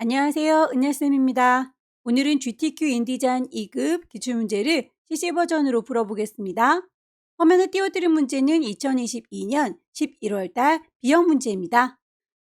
안녕하세요. 은하쌤입니다. 오늘은 GTQ 인디자인 2급 기출문제를 CC 버전으로 풀어보겠습니다. 화면에 띄워드린 문제는 2022년 11월달 B형 문제입니다.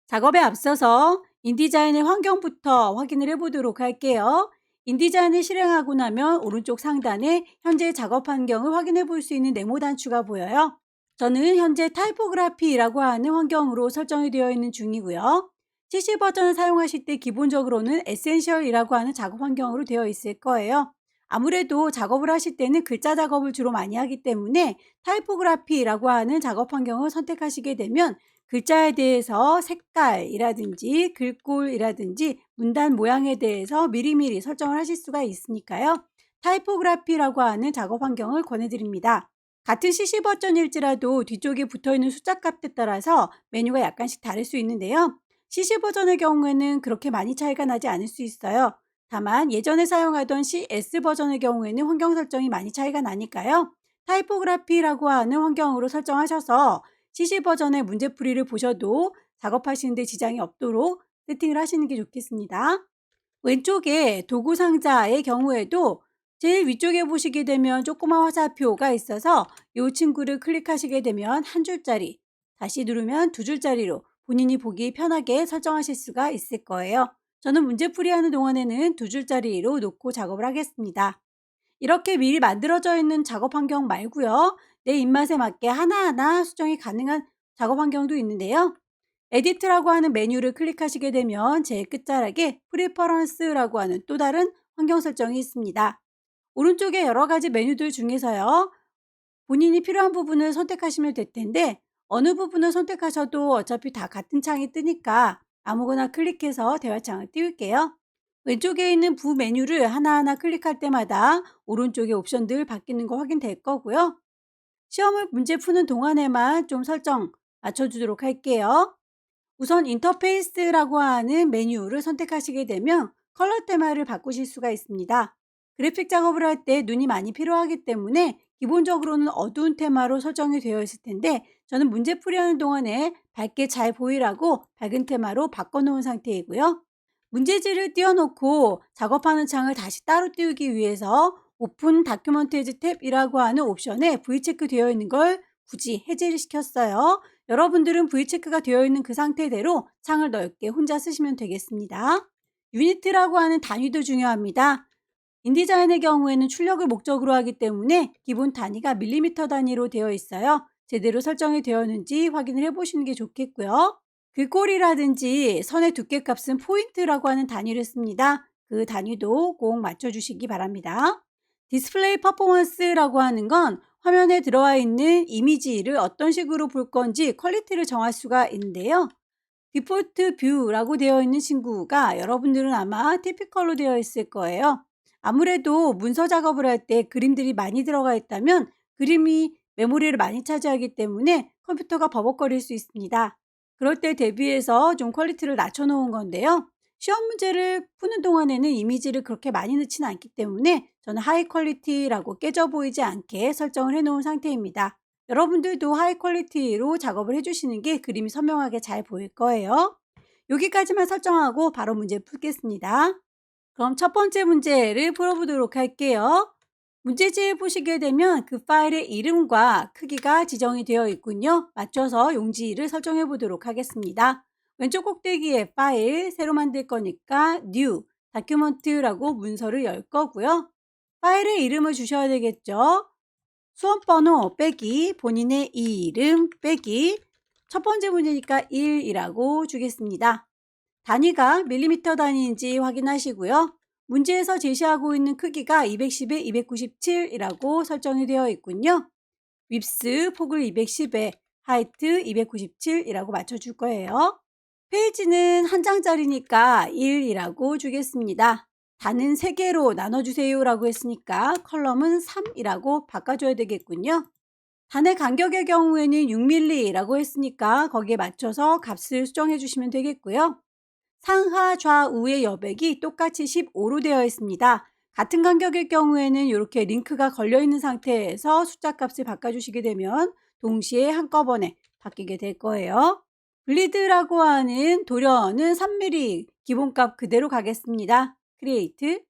작업에 앞서서 인디자인의 환경부터 확인을 해보도록 할게요. 인디자인을 실행하고 나면 오른쪽 상단에 현재 작업 환경을 확인해 볼 수 있는 네모 단추가 보여요. 저는 현재 타이포그래피라고 하는 환경으로 설정이 되어 있는 중이고요. CC 버전을 사용하실 때 기본적으로는 에센셜이라고 하는 작업 환경으로 되어 있을 거예요. 아무래도 작업을 하실 때는 글자 작업을 주로 많이 하기 때문에 타이포그래피라고 하는 작업 환경을 선택하시게 되면 글자에 대해서 색깔이라든지 글꼴이라든지 문단 모양에 대해서 미리미리 설정을 하실 수가 있으니까요. 타이포그래피라고 하는 작업 환경을 권해드립니다. 같은 CC 버전일지라도 뒤쪽에 붙어있는 숫자 값에 따라서 메뉴가 약간씩 다를 수 있는데요. CC 버전의 경우에는 그렇게 많이 차이가 나지 않을 수 있어요. 다만 예전에 사용하던 CS 버전의 경우에는 환경 설정이 많이 차이가 나니까요. 타이포그래피라고 하는 환경으로 설정하셔서 CC 버전의 문제풀이를 보셔도 작업하시는 데 지장이 없도록 세팅을 하시는 게 좋겠습니다. 왼쪽에 도구 상자의 경우에도 제일 위쪽에 보시게 되면 조그만 화살표가 있어서 이 친구를 클릭하시게 되면 한 줄짜리, 다시 누르면 두 줄짜리로 본인이 보기 편하게 설정하실 수가 있을 거예요. 저는 문제풀이하는 동안에는 두 줄짜리로 놓고 작업을 하겠습니다. 이렇게 미리 만들어져 있는 작업 환경 말고요. 내 입맛에 맞게 하나하나 수정이 가능한 작업 환경도 있는데요. 에디트라고 하는 메뉴를 클릭하시게 되면 제일 끝자락에 프리퍼런스라고 하는 또 다른 환경 설정이 있습니다. 오른쪽에 여러 가지 메뉴들 중에서요. 본인이 필요한 부분을 선택하시면 될 텐데 어느 부분을 선택하셔도 어차피 다 같은 창이 뜨니까 아무거나 클릭해서 대화창을 띄울게요. 왼쪽에 있는 부 메뉴를 하나하나 클릭할 때마다 오른쪽의 옵션들 바뀌는 거 확인될 거고요. 시험을 문제 푸는 동안에만 좀 설정 맞춰주도록 할게요. 우선 인터페이스라고 하는 메뉴를 선택하시게 되면 컬러 테마를 바꾸실 수가 있습니다. 그래픽 작업을 할 때 눈이 많이 필요하기 때문에 기본적으로는 어두운 테마로 설정이 되어 있을 텐데 저는 문제풀이하는 동안에 밝게 잘 보이라고 밝은 테마로 바꿔놓은 상태이고요. 문제지를 띄워놓고 작업하는 창을 다시 따로 띄우기 위해서 오픈 다큐멘티지 탭이라고 하는 옵션에 V체크 되어 있는 걸 굳이 해제를 시켰어요. 여러분들은 V체크가 되어 있는 그 상태대로 창을 넓게 혼자 쓰시면 되겠습니다. 유니트라고 하는 단위도 중요합니다. 인디자인의 경우에는 출력을 목적으로 하기 때문에 기본 단위가 밀리미터 단위로 되어 있어요. 제대로 설정이 되었는지 확인을 해보시는 게 좋겠고요. 글꼴이라든지 선의 두께 값은 포인트라고 하는 단위를 씁니다. 그 단위도 꼭 맞춰주시기 바랍니다. 디스플레이 퍼포먼스라고 하는 건 화면에 들어와 있는 이미지를 어떤 식으로 볼 건지 퀄리티를 정할 수가 있는데요. 디폴트 뷰라고 되어 있는 친구가 여러분들은 아마 티피컬로 되어 있을 거예요. 아무래도 문서 작업을 할 때 그림들이 많이 들어가 있다면 그림이 메모리를 많이 차지하기 때문에 컴퓨터가 버벅거릴 수 있습니다. 그럴 때 대비해서 좀 퀄리티를 낮춰 놓은 건데요. 시험 문제를 푸는 동안에는 이미지를 그렇게 많이 넣지는 않기 때문에 저는 하이 퀄리티라고 깨져 보이지 않게 설정을 해 놓은 상태입니다. 여러분들도 하이 퀄리티로 작업을 해주시는 게 그림이 선명하게 잘 보일 거예요. 여기까지만 설정하고 바로 문제 풀겠습니다. 그럼 첫 번째 문제를 풀어보도록 할게요. 문제지에 보시게 되면 그 파일의 이름과 크기가 지정이 되어 있군요. 맞춰서 용지를 설정해 보도록 하겠습니다. 왼쪽 꼭대기에 파일, 새로 만들 거니까 New, 다큐멘트라고 문서를 열 거고요. 파일의 이름을 주셔야 되겠죠. 수험번호 빼기 본인의 이름 빼기 첫 번째 문제니까 1이라고 주겠습니다. 단위가 밀리미터 단위인지 확인하시고요. 문제에서 제시하고 있는 크기가 210에 297이라고 설정이 되어 있군요. 윕스 폭을 210에 하이트 297이라고 맞춰줄 거예요. 페이지는 한 장짜리니까 1이라고 주겠습니다. 단은 3개로 나눠주세요 라고 했으니까 컬럼은 3이라고 바꿔줘야 되겠군요. 단의 간격의 경우에는 6mm라고 했으니까 거기에 맞춰서 값을 수정해 주시면 되겠고요. 상하 좌우의 여백이 똑같이 15로 되어 있습니다. 같은 간격일 경우에는 이렇게 링크가 걸려 있는 상태에서 숫자 값을 바꿔주시게 되면 동시에 한꺼번에 바뀌게 될 거예요. 블리드라고 하는 도료는 3mm 기본값 그대로 가겠습니다. 크리에이트.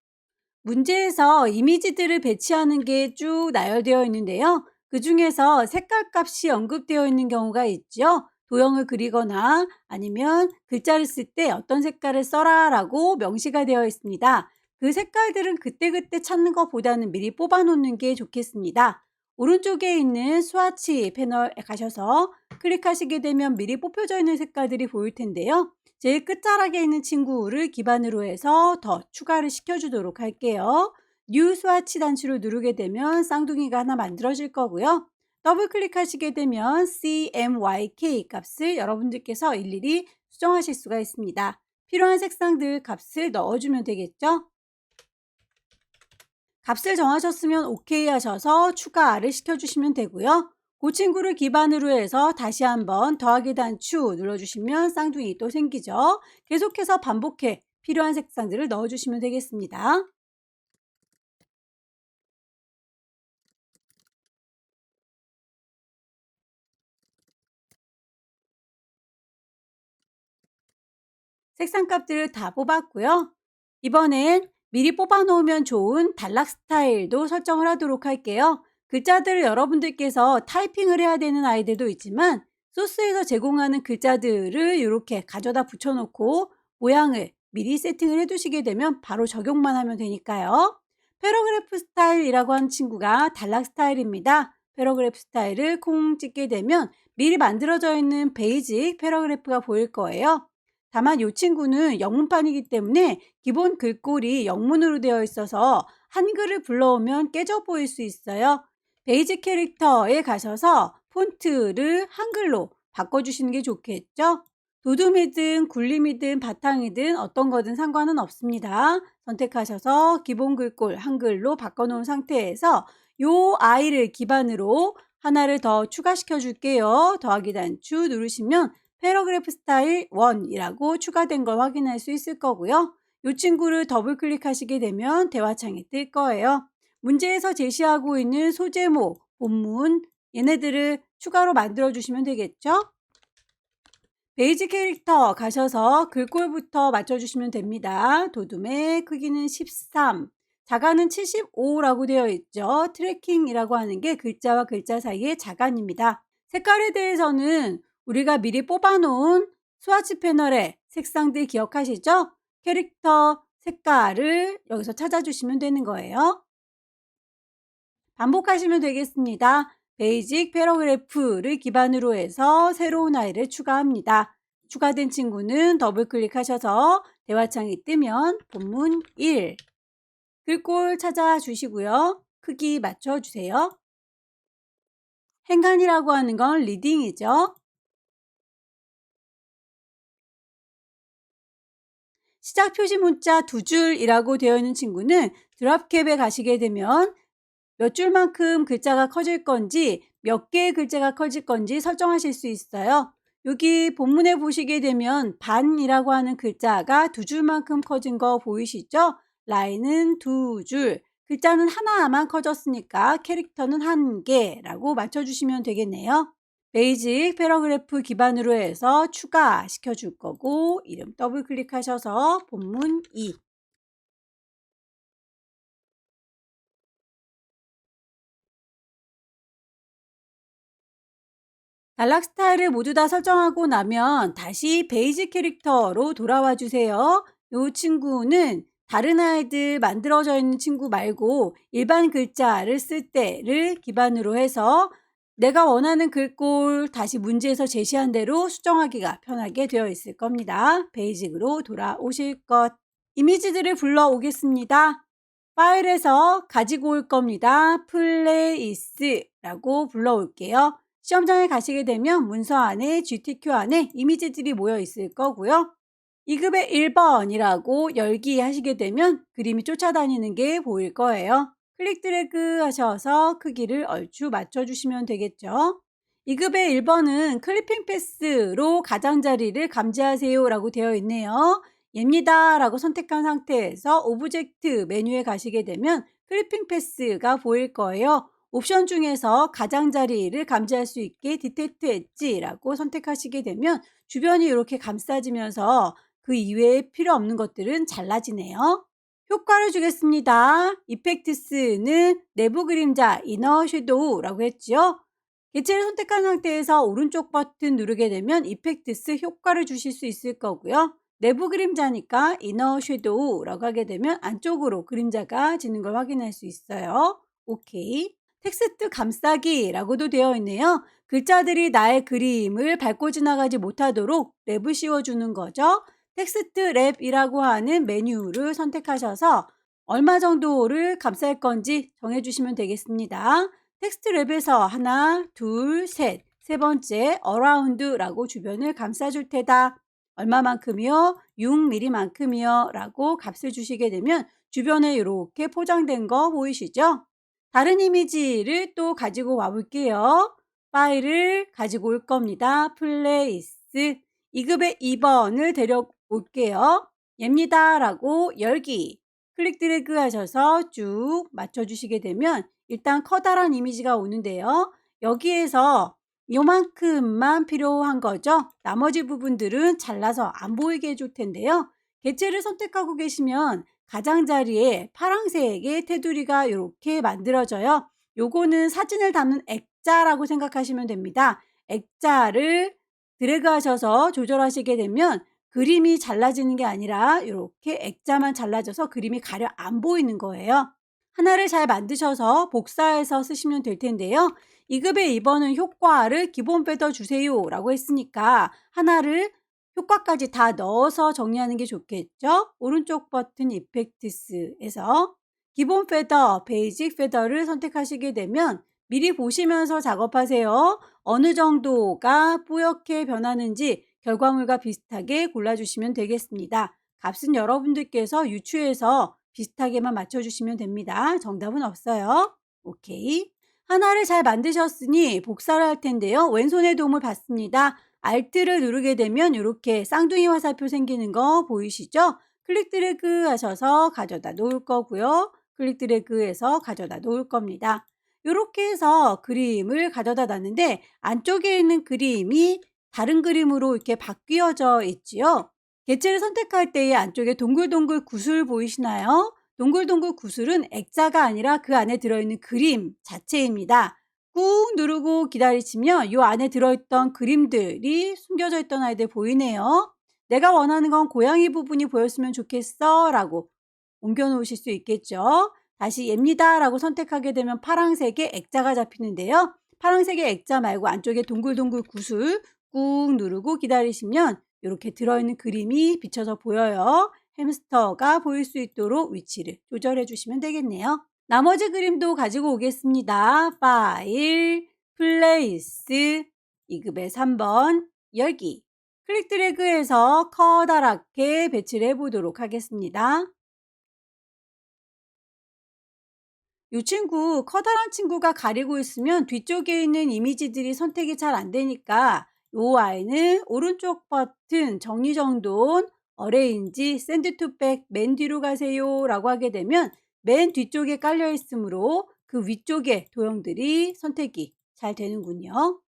문제에서 이미지들을 배치하는 게 쭉 나열되어 있는데요. 그 중에서 색깔 값이 언급되어 있는 경우가 있죠. 도형을 그리거나 아니면 글자를 쓸 때 어떤 색깔을 써라 라고 명시가 되어 있습니다. 그 색깔들은 그때그때 찾는 것보다는 미리 뽑아 놓는 게 좋겠습니다. 오른쪽에 있는 스와치 패널에 가셔서 클릭하시게 되면 미리 뽑혀져 있는 색깔들이 보일 텐데요. 제일 끝자락에 있는 친구를 기반으로 해서 더 추가를 시켜주도록 할게요. 뉴 스와치 단추를 누르게 되면 쌍둥이가 하나 만들어질 거고요. 더블 클릭하시게 되면 CMYK 값을 여러분들께서 일일이 수정하실 수가 있습니다. 필요한 색상들 값을 넣어주면 되겠죠? 값을 정하셨으면 OK 하셔서 추가를 시켜주시면 되고요. 그 친구를 기반으로 해서 다시 한번 더하기 단추 눌러주시면 쌍둥이 또 생기죠. 계속해서 반복해 필요한 색상들을 넣어주시면 되겠습니다. 색상 값들을 다 뽑았고요. 이번엔 미리 뽑아 놓으면 좋은 단락 스타일도 설정을 하도록 할게요. 글자들을 여러분들께서 타이핑을 해야 되는 아이들도 있지만 소스에서 제공하는 글자들을 이렇게 가져다 붙여놓고 모양을 미리 세팅을 해두시게 되면 바로 적용만 하면 되니까요. 패러그래프 스타일이라고 하는 친구가 단락 스타일입니다. 패러그래프 스타일을 콩 찍게 되면 미리 만들어져 있는 베이직 패러그래프가 보일 거예요. 다만 이 친구는 영문판이기 때문에 기본 글꼴이 영문으로 되어 있어서 한글을 불러오면 깨져 보일 수 있어요. 베이직 캐릭터에 가셔서 폰트를 한글로 바꿔주시는 게 좋겠죠? 도둠이든 굴림이든 바탕이든 어떤 거든 상관은 없습니다. 선택하셔서 기본 글꼴 한글로 바꿔놓은 상태에서 이 아이를 기반으로 하나를 더 추가시켜 줄게요. 더하기 단추 누르시면 패러그래프 스타일 1이라고 추가된 걸 확인할 수 있을 거고요. 이 친구를 더블 클릭하시게 되면 대화창이 뜰 거예요. 문제에서 제시하고 있는 소제목, 본문 얘네들을 추가로 만들어 주시면 되겠죠? 베이직 캐릭터 가셔서 글꼴부터 맞춰주시면 됩니다. 도둠의 크기는 13, 자간은 75라고 되어 있죠. 트래킹이라고 하는 게 글자와 글자 사이의 자간입니다. 색깔에 대해서는 우리가 미리 뽑아놓은 스와치 패널의 색상들 기억하시죠? 캐릭터 색깔을 여기서 찾아주시면 되는 거예요. 반복하시면 되겠습니다. 베이직 패러그래프를 기반으로 해서 새로운 아이를 추가합니다. 추가된 친구는 더블 클릭하셔서 대화창이 뜨면 본문 1 글꼴 찾아주시고요. 크기 맞춰주세요. 행간이라고 하는 건 리딩이죠. 시작 표시 문자 2줄이라고 되어 있는 친구는 드롭캡에 가시게 되면 몇 줄만큼 글자가 커질 건지 몇 개의 글자가 커질 건지 설정하실 수 있어요. 여기 본문에 보시게 되면 반이라고 하는 글자가 2줄만큼 커진 거 보이시죠? 라인은 2줄, 글자는 하나만 커졌으니까 캐릭터는 1개라고 맞춰주시면 되겠네요. 베이직 패러그래프 기반으로 해서 추가시켜 줄 거고 이름 더블 클릭하셔서 본문 2 단락 스타일을 모두 다 설정하고 나면 다시 베이직 캐릭터로 돌아와 주세요. 이 친구는 다른 아이들 만들어져 있는 친구 말고 일반 글자를 쓸 때를 기반으로 해서 내가 원하는 글꼴 다시 문제에서 제시한 대로 수정하기가 편하게 되어 있을 겁니다. 베이직으로 돌아오실 것. 이미지들을 불러오겠습니다. 파일에서 가지고 올 겁니다. 플레이스라고 불러올게요. 시험장에 가시게 되면 문서 안에 GTQ 안에 이미지들이 모여 있을 거고요. 2급의 1번이라고 열기 하시게 되면 그림이 쫓아다니는 게 보일 거예요. 클릭 드래그 하셔서 크기를 얼추 맞춰주시면 되겠죠. 2급의 1번은 클리핑 패스로 가장자리를 감지하세요 라고 되어 있네요. 얘입니다 라고 선택한 상태에서 오브젝트 메뉴에 가시게 되면 클리핑 패스가 보일 거예요. 옵션 중에서 가장자리를 감지할 수 있게 디텍트 엣지라고 선택하시게 되면 주변이 이렇게 감싸지면서 그 이외에 필요 없는 것들은 잘라지네요. 효과를 주겠습니다. 이펙트스는 내부 그림자, 이너 섀도우라고 했지요. 개체를 선택한 상태에서 오른쪽 버튼 누르게 되면 이펙트스 효과를 주실 수 있을 거고요. 내부 그림자니까 이너 섀도우라고 하게 되면 안쪽으로 그림자가 지는 걸 확인할 수 있어요. 오케이. 텍스트 감싸기라고도 되어 있네요. 글자들이 나의 그림을 밟고 지나가지 못하도록 랩을 씌워주는 거죠. 텍스트 랩이라고 하는 메뉴를 선택하셔서 얼마 정도를 감쌀 건지 정해주시면 되겠습니다. 텍스트 랩에서 하나, 둘, 셋, 세 번째 어라운드라고 주변을 감싸줄 테다. 얼마만큼이요? 6mm만큼이요 라고 값을 주시게 되면 주변에 이렇게 포장된 거 보이시죠? 다른 이미지를 또 가지고 와 볼게요. 파일을 가지고 올 겁니다. 플레이스 2급의 2번을 데려올게요. 얘입니다 라고 열기 클릭 드래그 하셔서 쭉 맞춰주시게 되면 일단 커다란 이미지가 오는데요. 여기에서 요만큼만 필요한 거죠. 나머지 부분들은 잘라서 안 보이게 해줄 텐데요. 개체를 선택하고 계시면 가장자리에 파란색의 테두리가 이렇게 만들어져요. 요거는 사진을 담는 액자라고 생각하시면 됩니다. 액자를 드래그 하셔서 조절하시게 되면 그림이 잘라지는 게 아니라 이렇게 액자만 잘라져서 그림이 가려 안 보이는 거예요. 하나를 잘 만드셔서 복사해서 쓰시면 될 텐데요. 2급의 2번은 효과를 기본 패더 주세요 라고 했으니까 하나를 효과까지 다 넣어서 정리하는 게 좋겠죠. 오른쪽 버튼 이펙트스에서 기본 패더, 베이직 패더를 선택하시게 되면 미리 보시면서 작업하세요. 어느 정도가 뿌옇게 변하는지 결과물과 비슷하게 골라주시면 되겠습니다. 값은 여러분들께서 유추해서 비슷하게만 맞춰주시면 됩니다. 정답은 없어요. 오케이. 하나를 잘 만드셨으니 복사를 할 텐데요. 왼손의 도움을 받습니다. Alt를 누르게 되면 이렇게 쌍둥이 화살표 생기는 거 보이시죠? 클릭 드래그 하셔서 가져다 놓을 거고요. 클릭 드래그 해서 가져다 놓을 겁니다. 이렇게 해서 그림을 가져다 놨는데 안쪽에 있는 그림이 다른 그림으로 이렇게 바뀌어져 있지요. 개체를 선택할 때의 안쪽에 동글동글 구슬 보이시나요? 동글동글 구슬은 액자가 아니라 그 안에 들어있는 그림 자체입니다. 꾹 누르고 기다리시면 이 안에 들어있던 그림들이 숨겨져 있던 아이들 보이네요. 내가 원하는 건 고양이 부분이 보였으면 좋겠어 라고 옮겨 놓으실 수 있겠죠. 다시 얘입니다 라고 선택하게 되면 파란색의 액자가 잡히는데요. 파란색의 액자 말고 안쪽에 동글동글 구슬 꾹 누르고 기다리시면 이렇게 들어있는 그림이 비쳐서 보여요. 햄스터가 보일 수 있도록 위치를 조절해 주시면 되겠네요. 나머지 그림도 가지고 오겠습니다. 파일, 플레이스, 2급의 3번, 열기. 클릭 드래그해서 커다랗게 배치를 해보도록 하겠습니다. 이 친구 커다란 친구가 가리고 있으면 뒤쪽에 있는 이미지들이 선택이 잘 안 되니까 이 아이는 오른쪽 버튼 정리정돈 어레인지 샌드 투백 맨 뒤로 가세요 라고 하게 되면 맨 뒤쪽에 깔려 있으므로 그 위쪽에 도형들이 선택이 잘 되는군요.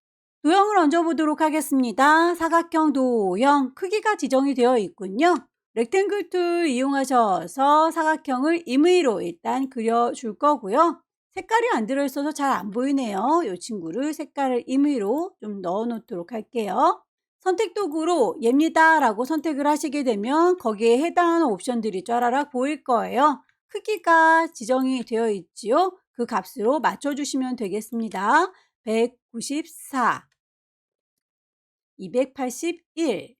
도형을 얹어보도록 하겠습니다. 사각형 도형 크기가 지정이 되어 있군요. 렉탱글 툴 이용하셔서 사각형을 임의로 일단 그려줄 거고요. 색깔이 안 들어있어서 잘 안 보이네요. 이 친구를 색깔을 임의로 좀 넣어 놓도록 할게요. 선택 도구로 얘입니다 라고 선택을 하시게 되면 거기에 해당하는 옵션들이 쫘라락 보일 거예요. 크기가 지정이 되어 있지요. 그 값으로 맞춰주시면 되겠습니다. 194, 281.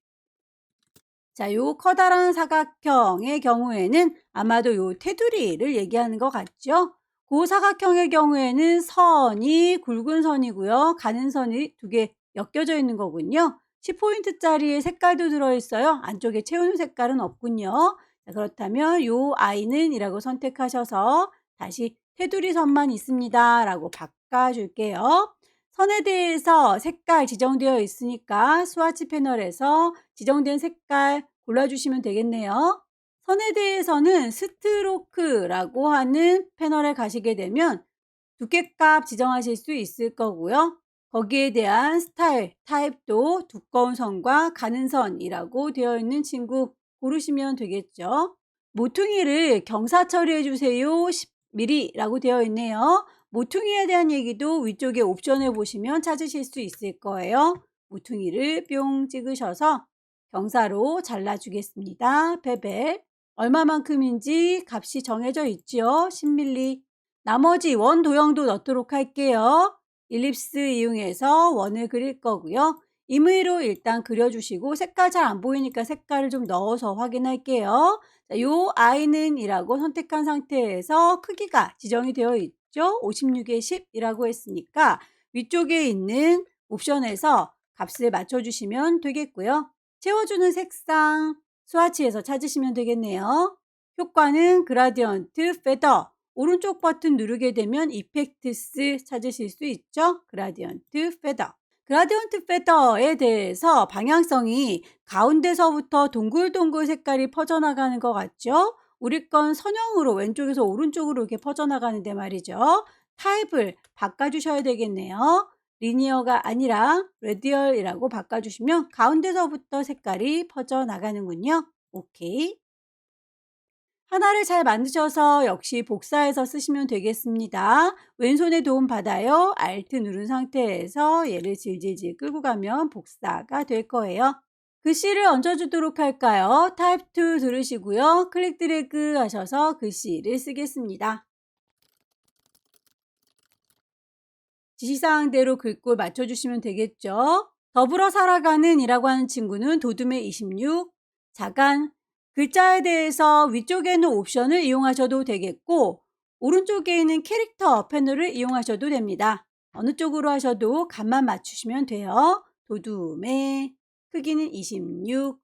자, 요 커다란 사각형의 경우에는 아마도 요 테두리를 얘기하는 것 같죠? 그 사각형의 경우에는 선이 굵은 선이고요. 가는 선이 두 개 엮여져 있는 거군요. 10포인트짜리의 색깔도 들어있어요. 안쪽에 채우는 색깔은 없군요. 자, 그렇다면 요 아이는 이라고 선택하셔서 다시 테두리 선만 있습니다 라고 바꿔줄게요. 선에 대해서 색깔 지정되어 있으니까 스와치 패널에서 지정된 색깔 골라주시면 되겠네요. 선에 대해서는 스트로크라고 하는 패널에 가시게 되면 두께값 지정하실 수 있을 거고요. 거기에 대한 스타일, 타입도 두꺼운 선과 가는 선이라고 되어 있는 친구 고르시면 되겠죠. 모퉁이를 경사 처리해 주세요 10mm라고 되어 있네요. 모퉁이에 대한 얘기도 위쪽에 옵션을 보시면 찾으실 수 있을 거예요. 모퉁이를 뿅 찍으셔서 경사로 잘라주겠습니다. 베벨 얼마만큼인지 값이 정해져 있죠. 10mm. 나머지 원 도형도 넣도록 할게요. 일립스 이용해서 원을 그릴 거고요. 임의로 일단 그려주시고 색깔 잘 안 보이니까 색깔을 좀 넣어서 확인할게요. 자, 요 I는 이라고 선택한 상태에서 크기가 지정이 되어 있죠. 56에 10이라고 했으니까 위쪽에 있는 옵션에서 값을 맞춰주시면 되겠고요. 채워주는 색상 스와치에서 찾으시면 되겠네요. 효과는 그라디언트 페더 오른쪽 버튼 누르게 되면 이펙트스 찾으실 수 있죠. 그라디언트 페더. 그라디언트 페더에 대해서 방향성이 가운데서부터 동글동글 색깔이 퍼져나가는 것 같죠? 우리 건 선형으로 왼쪽에서 오른쪽으로 이렇게 퍼져나가는데 말이죠. 타입을 바꿔주셔야 되겠네요. 리니어가 아니라 레디얼이라고 바꿔주시면 가운데서부터 색깔이 퍼져나가는군요. 오케이. 하나를 잘 만드셔서 역시 복사해서 쓰시면 되겠습니다. 왼손에 도움 받아요. Alt 누른 상태에서 얘를 질질질 끌고 가면 복사가 될 거예요. 글씨를 얹어주도록 할까요? 타입 2 들으시고요. 클릭 드래그 하셔서 글씨를 쓰겠습니다. 지시사항대로 글꼴 맞춰주시면 되겠죠. 더불어 살아가는 이라고 하는 친구는 도둠의 26, 자간, 글자에 대해서 위쪽에 있는 옵션을 이용하셔도 되겠고 오른쪽에 있는 캐릭터 패널을 이용하셔도 됩니다. 어느 쪽으로 하셔도 값만 맞추시면 돼요. 도둠의 크기는 26,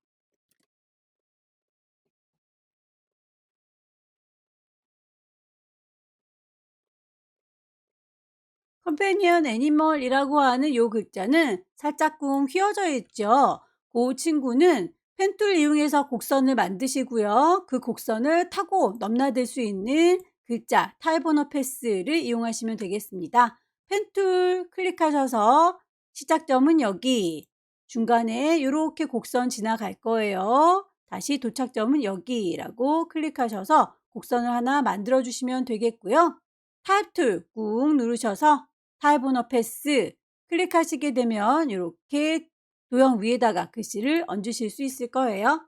컴패니언 애니멀이라고 하는 요 글자는 살짝쿵 휘어져 있죠. 그 친구는 펜툴 이용해서 곡선을 만드시고요. 그 곡선을 타고 넘나들 수 있는 글자 타입오너 패스를 이용하시면 되겠습니다. 펜툴 클릭하셔서 시작점은 여기, 중간에 이렇게 곡선 지나갈 거예요. 다시 도착점은 여기라고 클릭하셔서 곡선을 하나 만들어 주시면 되겠고요. 타입 툴 꾹 누르셔서 타입오너 패스 클릭하시게 되면 이렇게 도형 위에다가 글씨를 얹으실 수 있을 거예요.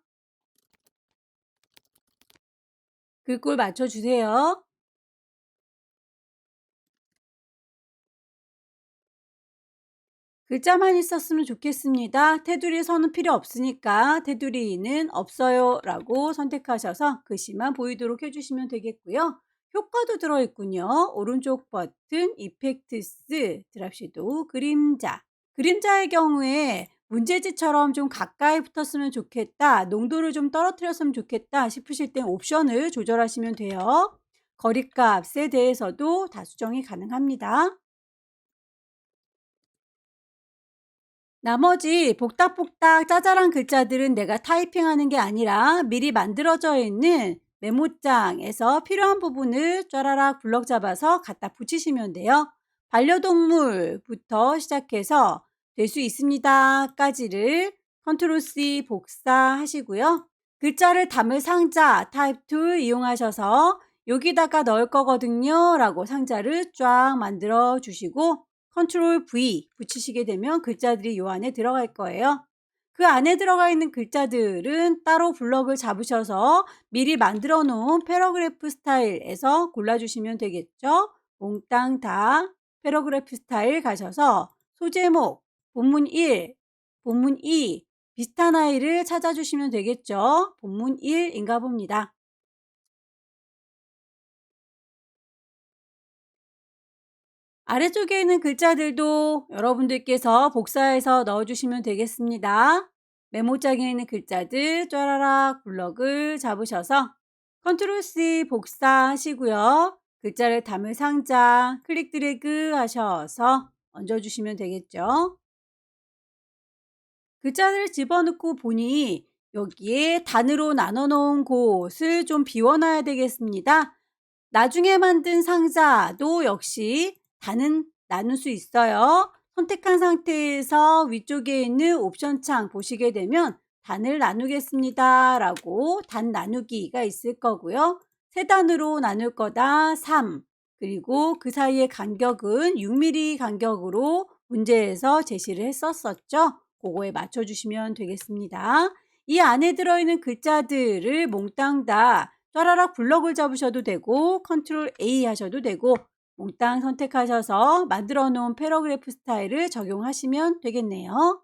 글꼴 맞춰주세요. 글자만 있었으면 좋겠습니다. 테두리 선은 필요 없으니까 테두리는 없어요 라고 선택하셔서 글씨만 보이도록 해주시면 되겠고요. 효과도 들어있군요. 오른쪽 버튼 이펙트스 드랍 섀도우 그림자. 그림자의 경우에 문제지처럼 좀 가까이 붙었으면 좋겠다, 농도를 좀 떨어뜨렸으면 좋겠다 싶으실 땐 옵션을 조절하시면 돼요. 거리값에 대해서도 다 수정이 가능합니다. 나머지 복닥복닥 짜잘한 글자들은 내가 타이핑하는 게 아니라 미리 만들어져 있는 메모장에서 필요한 부분을 쫘라락 블럭 잡아서 갖다 붙이시면 돼요. 반려동물부터 시작해서 될 수 있습니다 까지를 컨트롤 C 복사하시고요. 글자를 담을 상자 타입 툴 이용하셔서 여기다가 넣을 거거든요 라고 상자를 쫙 만들어 주시고 컨트롤 V 붙이시게 되면 글자들이 요 안에 들어갈 거예요. 그 안에 들어가 있는 글자들은 따로 블럭을 잡으셔서 미리 만들어 놓은 패러그래프 스타일에서 골라주시면 되겠죠. 몽땅 다 패러그래프 스타일 가셔서 소제목, 본문 1, 본문 2 비슷한 아이를 찾아주시면 되겠죠. 본문 1인가 봅니다. 아래쪽에 있는 글자들도 여러분들께서 복사해서 넣어주시면 되겠습니다. 메모장에 있는 글자들 쫘라락 블럭을 잡으셔서 컨트롤 C 복사하시고요. 글자를 담을 상자 클릭 드래그 하셔서 얹어주시면 되겠죠. 글자를 집어넣고 보니 여기에 단으로 나눠 놓은 곳을 좀 비워놔야 되겠습니다. 나중에 만든 상자도 역시 단은 나눌 수 있어요. 선택한 상태에서 위쪽에 있는 옵션 창 보시게 되면 단을 나누겠습니다 라고 단 나누기가 있을 거고요. 세 단으로 나눌 거다 3, 그리고 그 사이의 간격은 6mm 간격으로 문제에서 제시를 했었죠. 그거에 맞춰주시면 되겠습니다. 이 안에 들어있는 글자들을 몽땅 다 쫘라락 블럭을 잡으셔도 되고 컨트롤 A 하셔도 되고 몽땅 선택하셔서 만들어 놓은 패러그래프 스타일을 적용하시면 되겠네요.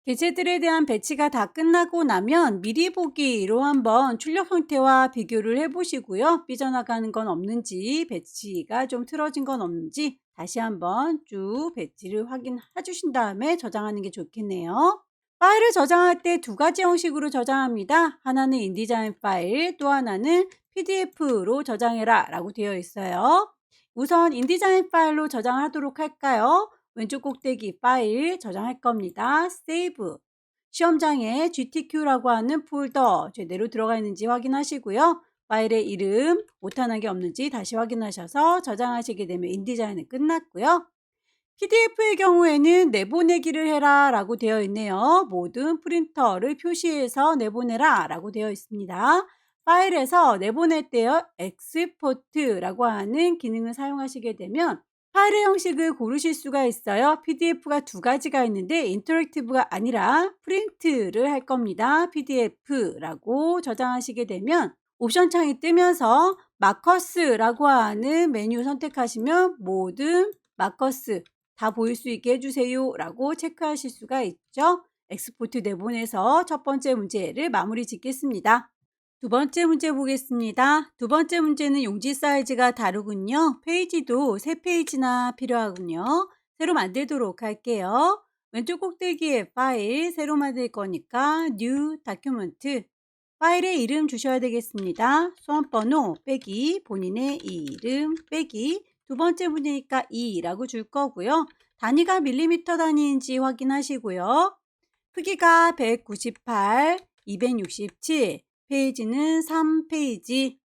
게재들에 대한 배치가 다 끝나고 나면 미리 보기로 한번 출력 형태와 비교를 해보시고요. 삐져나가는 건 없는지, 배치가 좀 틀어진 건 없는지 다시 한번 쭉 배치를 확인해 주신 다음에 저장하는 게 좋겠네요. 파일을 저장할 때 두 가지 형식으로 저장합니다. 하나는 인디자인 파일, 또 하나는 PDF로 저장해라 라고 되어 있어요. 우선 인디자인 파일로 저장하도록 할까요? 왼쪽 꼭대기 파일 저장할 겁니다. 세이브. 시험장에 GTQ라고 하는 폴더 제대로 들어가 있는지 확인하시고요. 파일의 이름 오타나게 없는지 다시 확인하셔서 저장하시게 되면 인디자인은 끝났고요. PDF의 경우에는 내보내기를 해라 라고 되어 있네요. 모든 프린터를 표시해서 내보내라 라고 되어 있습니다. 파일에서 내보낼 때요 엑스포트라고 하는 기능을 사용하시게 되면 파일의 형식을 고르실 수가 있어요. PDF가 두 가지가 있는데 인터랙티브가 아니라 프린트를 할 겁니다. PDF라고 저장하시게 되면 옵션 창이 뜨면서 마커스라고 하는 메뉴 선택하시면 모든 마커스 다 보일 수 있게 해주세요 라고 체크하실 수가 있죠. 엑스포트 내보내서 첫 번째 문제를 마무리 짓겠습니다. 두 번째 문제 보겠습니다. 두 번째 문제는 용지 사이즈가 다르군요. 페이지도 3페이지나 필요하군요. 새로 만들도록 할게요. 왼쪽 꼭대기에 파일 새로 만들 거니까 New Document. 파일의 이름 주셔야 되겠습니다. 수험번호 빼기 본인의 이름 빼기 두 번째 문제니까 2라고 줄 거고요. 단위가 밀리미터 단위인지 확인하시고요. 크기가 198, 267, 페이지는 3페이지,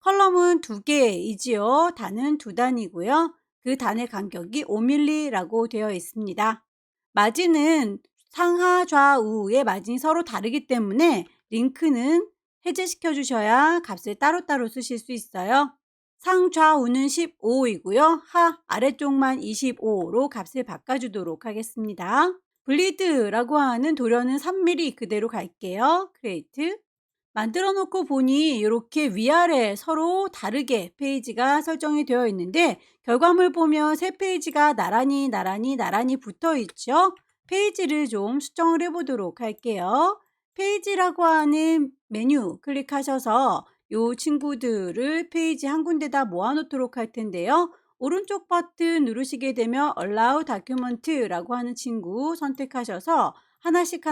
컬럼은 2개이지요. 단은 2단이고요. 그 단의 간격이 5mm라고 되어 있습니다. 마진은 상하 좌우의 마진이 서로 다르기 때문에 링크는 해제시켜 주셔야 값을 따로따로 쓰실 수 있어요. 상좌우는 15이고요. 아래쪽만 25로 값을 바꿔주도록 하겠습니다. 블리드라고 하는 도료는 3mm 그대로 갈게요. 크리에이트. 만들어 놓고 보니 이렇게 위아래 서로 다르게 페이지가 설정이 되어 있는데 결과물 보면 세 페이지가 나란히 붙어 있죠. 페이지를 좀 수정을 해 보도록 할게요. 페이지라고 하는 메뉴 클릭하셔서 이 친구들을 페이지 한 군데다 모아 놓도록 할 텐데요. 오른쪽 버튼 누르시게 되면 Allow Document라고 하는 친구 선택하셔서 하나씩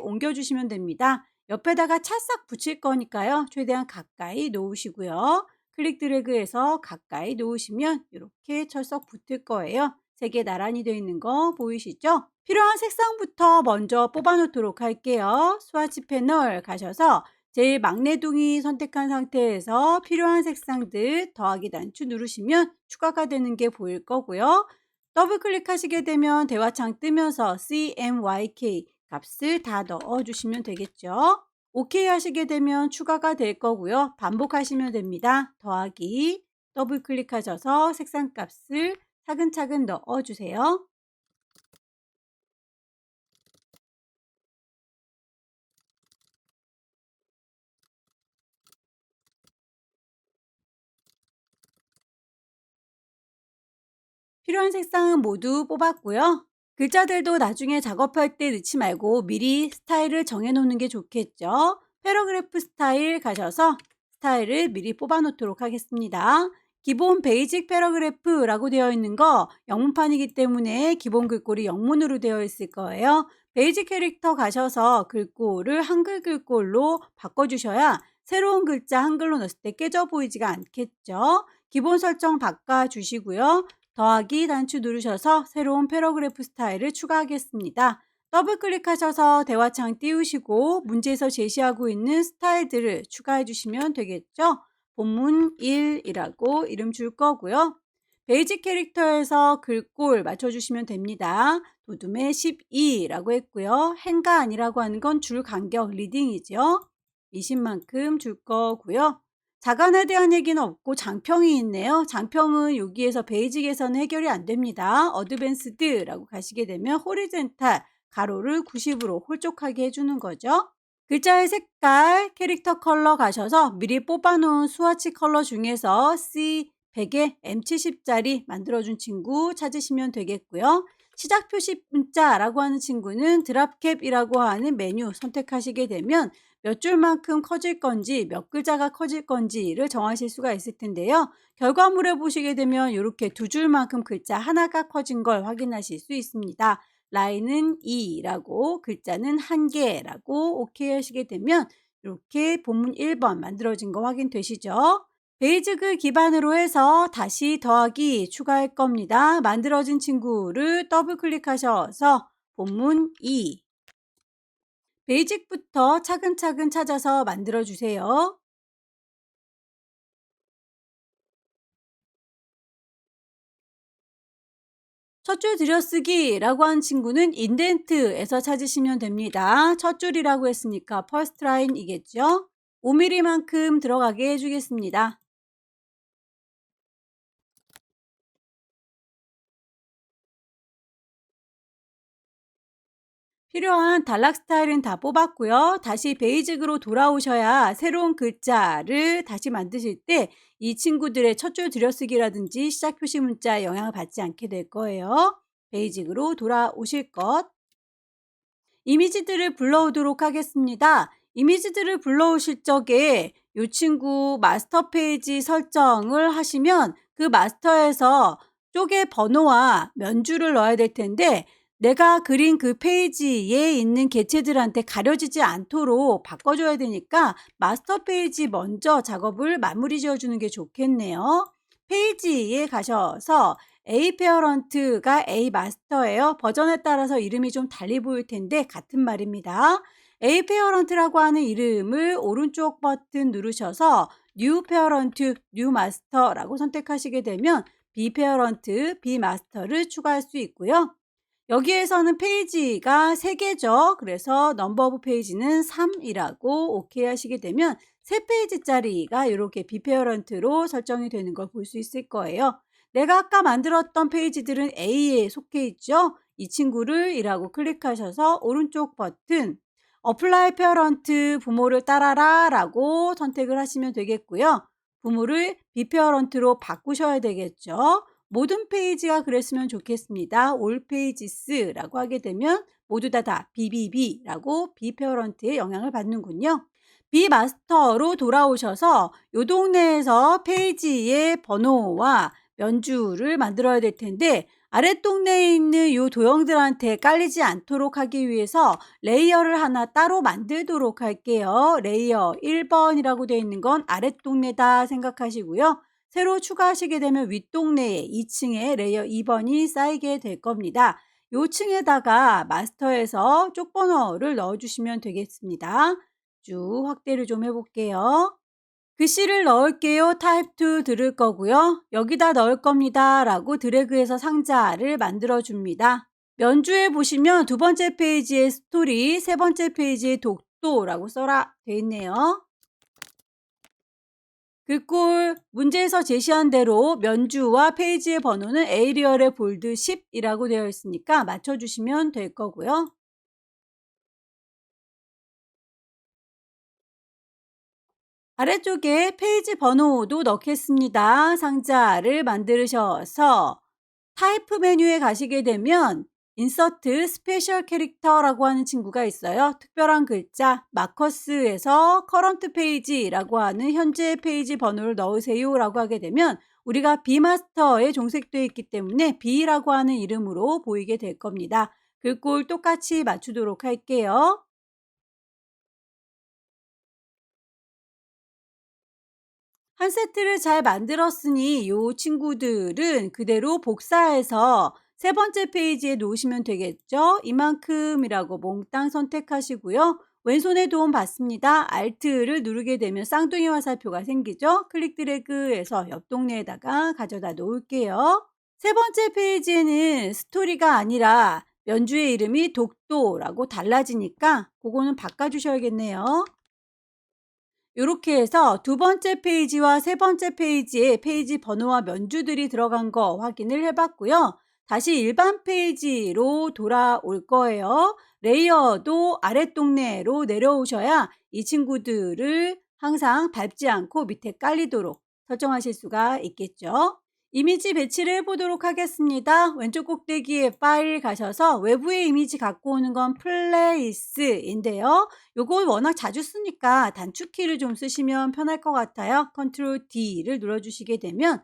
옮겨 주시면 됩니다. 옆에다가 찰싹 붙일 거니까요. 최대한 가까이 놓으시고요. 클릭 드래그해서 가까이 놓으시면 이렇게 철썩 붙을 거예요. 세 개 나란히 되어 있는 거 보이시죠? 필요한 색상부터 먼저 뽑아 놓도록 할게요. 스와치 패널 가셔서 제일 막내둥이 선택한 상태에서 필요한 색상들 더하기 단추 누르시면 추가가 되는 게 보일 거고요. 더블 클릭하시게 되면 대화창 뜨면서 CMYK 값을 다 넣어주시면 되겠죠. OK 하시게 되면 추가가 될 거고요. 반복하시면 됩니다. 더하기, 더블 클릭하셔서 색상 값을 차근차근 넣어주세요. 필요한 색상은 모두 뽑았고요. 글자들도 나중에 작업할 때 넣지 말고 미리 스타일을 정해 놓는 게 좋겠죠. 패러그래프 스타일 가셔서 스타일을 미리 뽑아 놓도록 하겠습니다. 기본 베이직 패러그래프라고 되어 있는 거 영문판이기 때문에 기본 글꼴이 영문으로 되어 있을 거예요. 베이직 캐릭터 가셔서 글꼴을 한글 글꼴로 바꿔주셔야 새로운 글자 한글로 넣었을 때 깨져 보이지가 않겠죠. 기본 설정 바꿔주시고요. 더하기 단추 누르셔서 새로운 패러그래프 스타일을 추가하겠습니다. 더블 클릭하셔서 대화창 띄우시고 문제에서 제시하고 있는 스타일들을 추가해 주시면 되겠죠. 본문 1이라고 이름 줄 거고요. 베이직 캐릭터에서 글꼴 맞춰주시면 됩니다. 도둠에 12라고 했고요. 행가 아니라고 하는 건 줄 간격 리딩이죠. 20만큼 줄 거고요. 자간에 대한 얘기는 없고 장평이 있네요. 장평은 여기에서 베이직에서는 해결이 안 됩니다. 어드밴스드라고 가시게 되면 호리젠탈 가로를 90으로 홀쭉하게 해주는 거죠. 글자의 색깔, 캐릭터 컬러 가셔서 미리 뽑아놓은 스와치 컬러 중에서 C100에 M70짜리 만들어준 친구 찾으시면 되겠고요. 시작 표시 문자라고 하는 친구는 드랍캡이라고 하는 메뉴 선택하시게 되면 몇 줄만큼 커질 건지 몇 글자가 커질 건지를 정하실 수가 있을 텐데요. 결과물에 보시게 되면 이렇게 두 줄만큼 글자 하나가 커진 걸 확인하실 수 있습니다. 라인은 2라고 글자는 1개라고 오케이 하시게 되면 이렇게 본문 1번 만들어진 거 확인되시죠? 베이직을 기반으로 해서 다시 더하기 추가할 겁니다. 만들어진 친구를 더블 클릭하셔서 본문 2 베이직부터 차근차근 찾아서 만들어 주세요. 첫 줄 들여쓰기라고 하는 친구는 인덴트에서 찾으시면 됩니다. 첫 줄이라고 했으니까 퍼스트 라인이겠죠. 5mm만큼 들어가게 해주겠습니다. 필요한 단락 스타일은 다 뽑았고요. 다시 베이직으로 돌아오셔야 새로운 글자를 다시 만드실 때 이 친구들의 첫 줄 들여쓰기라든지 시작 표시 문자에 영향을 받지 않게 될 거예요. 베이직으로 돌아오실 것. 이미지들을 불러오도록 하겠습니다. 이미지들을 불러오실 적에 이 친구 마스터 페이지 설정을 하시면 그 마스터에서 쪽에 번호와 면주를 넣어야 될 텐데 내가 그린 그 페이지에 있는 개체들한테 가려지지 않도록 바꿔줘야 되니까 마스터 페이지 먼저 작업을 마무리 지어주는 게 좋겠네요. 페이지에 가셔서 A 페어런트가 A 마스터예요. 버전에 따라서 이름이 좀 달리 보일 텐데 같은 말입니다. A 페어런트라고 하는 이름을 오른쪽 버튼 누르셔서 New 페어런트, New 마스터라고 선택하시게 되면 B 페어런트, B 마스터를 추가할 수 있고요. 여기에서는 페이지가 3개죠. 그래서 넘버 오브 페이지는 3이라고 오케이 하시게 되면 3페이지짜리가 이렇게 비페어런트로 설정이 되는 걸 볼 수 있을 거예요. 내가 아까 만들었던 페이지들은 A에 속해 있죠. 이 친구를 이라고 클릭하셔서 오른쪽 버튼 어플라이 페어런트 부모를 따라라 라고 선택을 하시면 되겠고요. 부모를 비페어런트로 바꾸셔야 되겠죠. 모든 페이지가 그랬으면 좋겠습니다. All Pages라고 하게 되면 모두 다 BBB라고 비페어런트의 영향을 받는군요. 비마스터로 돌아오셔서 이 동네에서 페이지의 번호와 면주를 만들어야 될 텐데 아랫동네에 있는 이 도형들한테 깔리지 않도록 하기 위해서 레이어를 하나 따로 만들도록 할게요. 레이어 1번이라고 되어 있는 건 아랫동네다 생각하시고요. 새로 추가하시게 되면 윗동네에 2층에 레이어 2번이 쌓이게 될 겁니다. 요 층에다가 마스터에서 쪽번호를 넣어주시면 되겠습니다. 쭉 확대를 좀 해볼게요. 글씨를 넣을게요. 타입 2 들을 거고요. 여기다 넣을 겁니다. 라고 드래그해서 상자를 만들어 줍니다. 면주에 보시면 두 번째 페이지에 스토리, 세 번째 페이지에 독도라고 써라 돼 있네요. 글꼴 문제에서 제시한 대로 면주와 페이지의 번호는 에이리얼의 볼드 10이라고 되어 있으니까 맞춰주시면 될 거고요. 아래쪽에 페이지 번호도 넣겠습니다. 상자를 만드셔서 타입 메뉴에 가시게 되면 인서트 스페셜 캐릭터라고 하는 친구가 있어요. 특별한 글자 마커스에서 커런트 페이지라고 하는 현재 페이지 번호를 넣으세요 라고 하게 되면 우리가 비마스터에 종색되어 있기 때문에 B라고 하는 이름으로 보이게 될 겁니다. 글꼴 똑같이 맞추도록 할게요. 한 세트를 잘 만들었으니 이 친구들은 그대로 복사해서 세 번째 페이지에 놓으시면 되겠죠. 이만큼이라고 몽땅 선택하시고요. 왼손에 도움 받습니다. Alt를 누르게 되면 쌍둥이 화살표가 생기죠. 클릭 드래그해서 옆 동네에다가 가져다 놓을게요. 세 번째 페이지에는 스토리가 아니라 연주의 이름이 독도라고 달라지니까 그거는 바꿔주셔야겠네요. 이렇게 해서 두 번째 페이지와 세 번째 페이지에 페이지 번호와 면주들이 들어간 거 확인을 해봤고요. 다시 일반 페이지로 돌아올 거예요. 레이어도 아랫동네로 내려오셔야 이 친구들을 항상 밟지 않고 밑에 깔리도록 설정하실 수가 있겠죠. 이미지 배치를 해보도록 하겠습니다. 왼쪽 꼭대기에 파일 가셔서 외부의 이미지 갖고 오는 건 플레이스인데요. 요거 워낙 자주 쓰니까 단축키를 좀 쓰시면 편할 것 같아요. 컨트롤 D를 눌러주시게 되면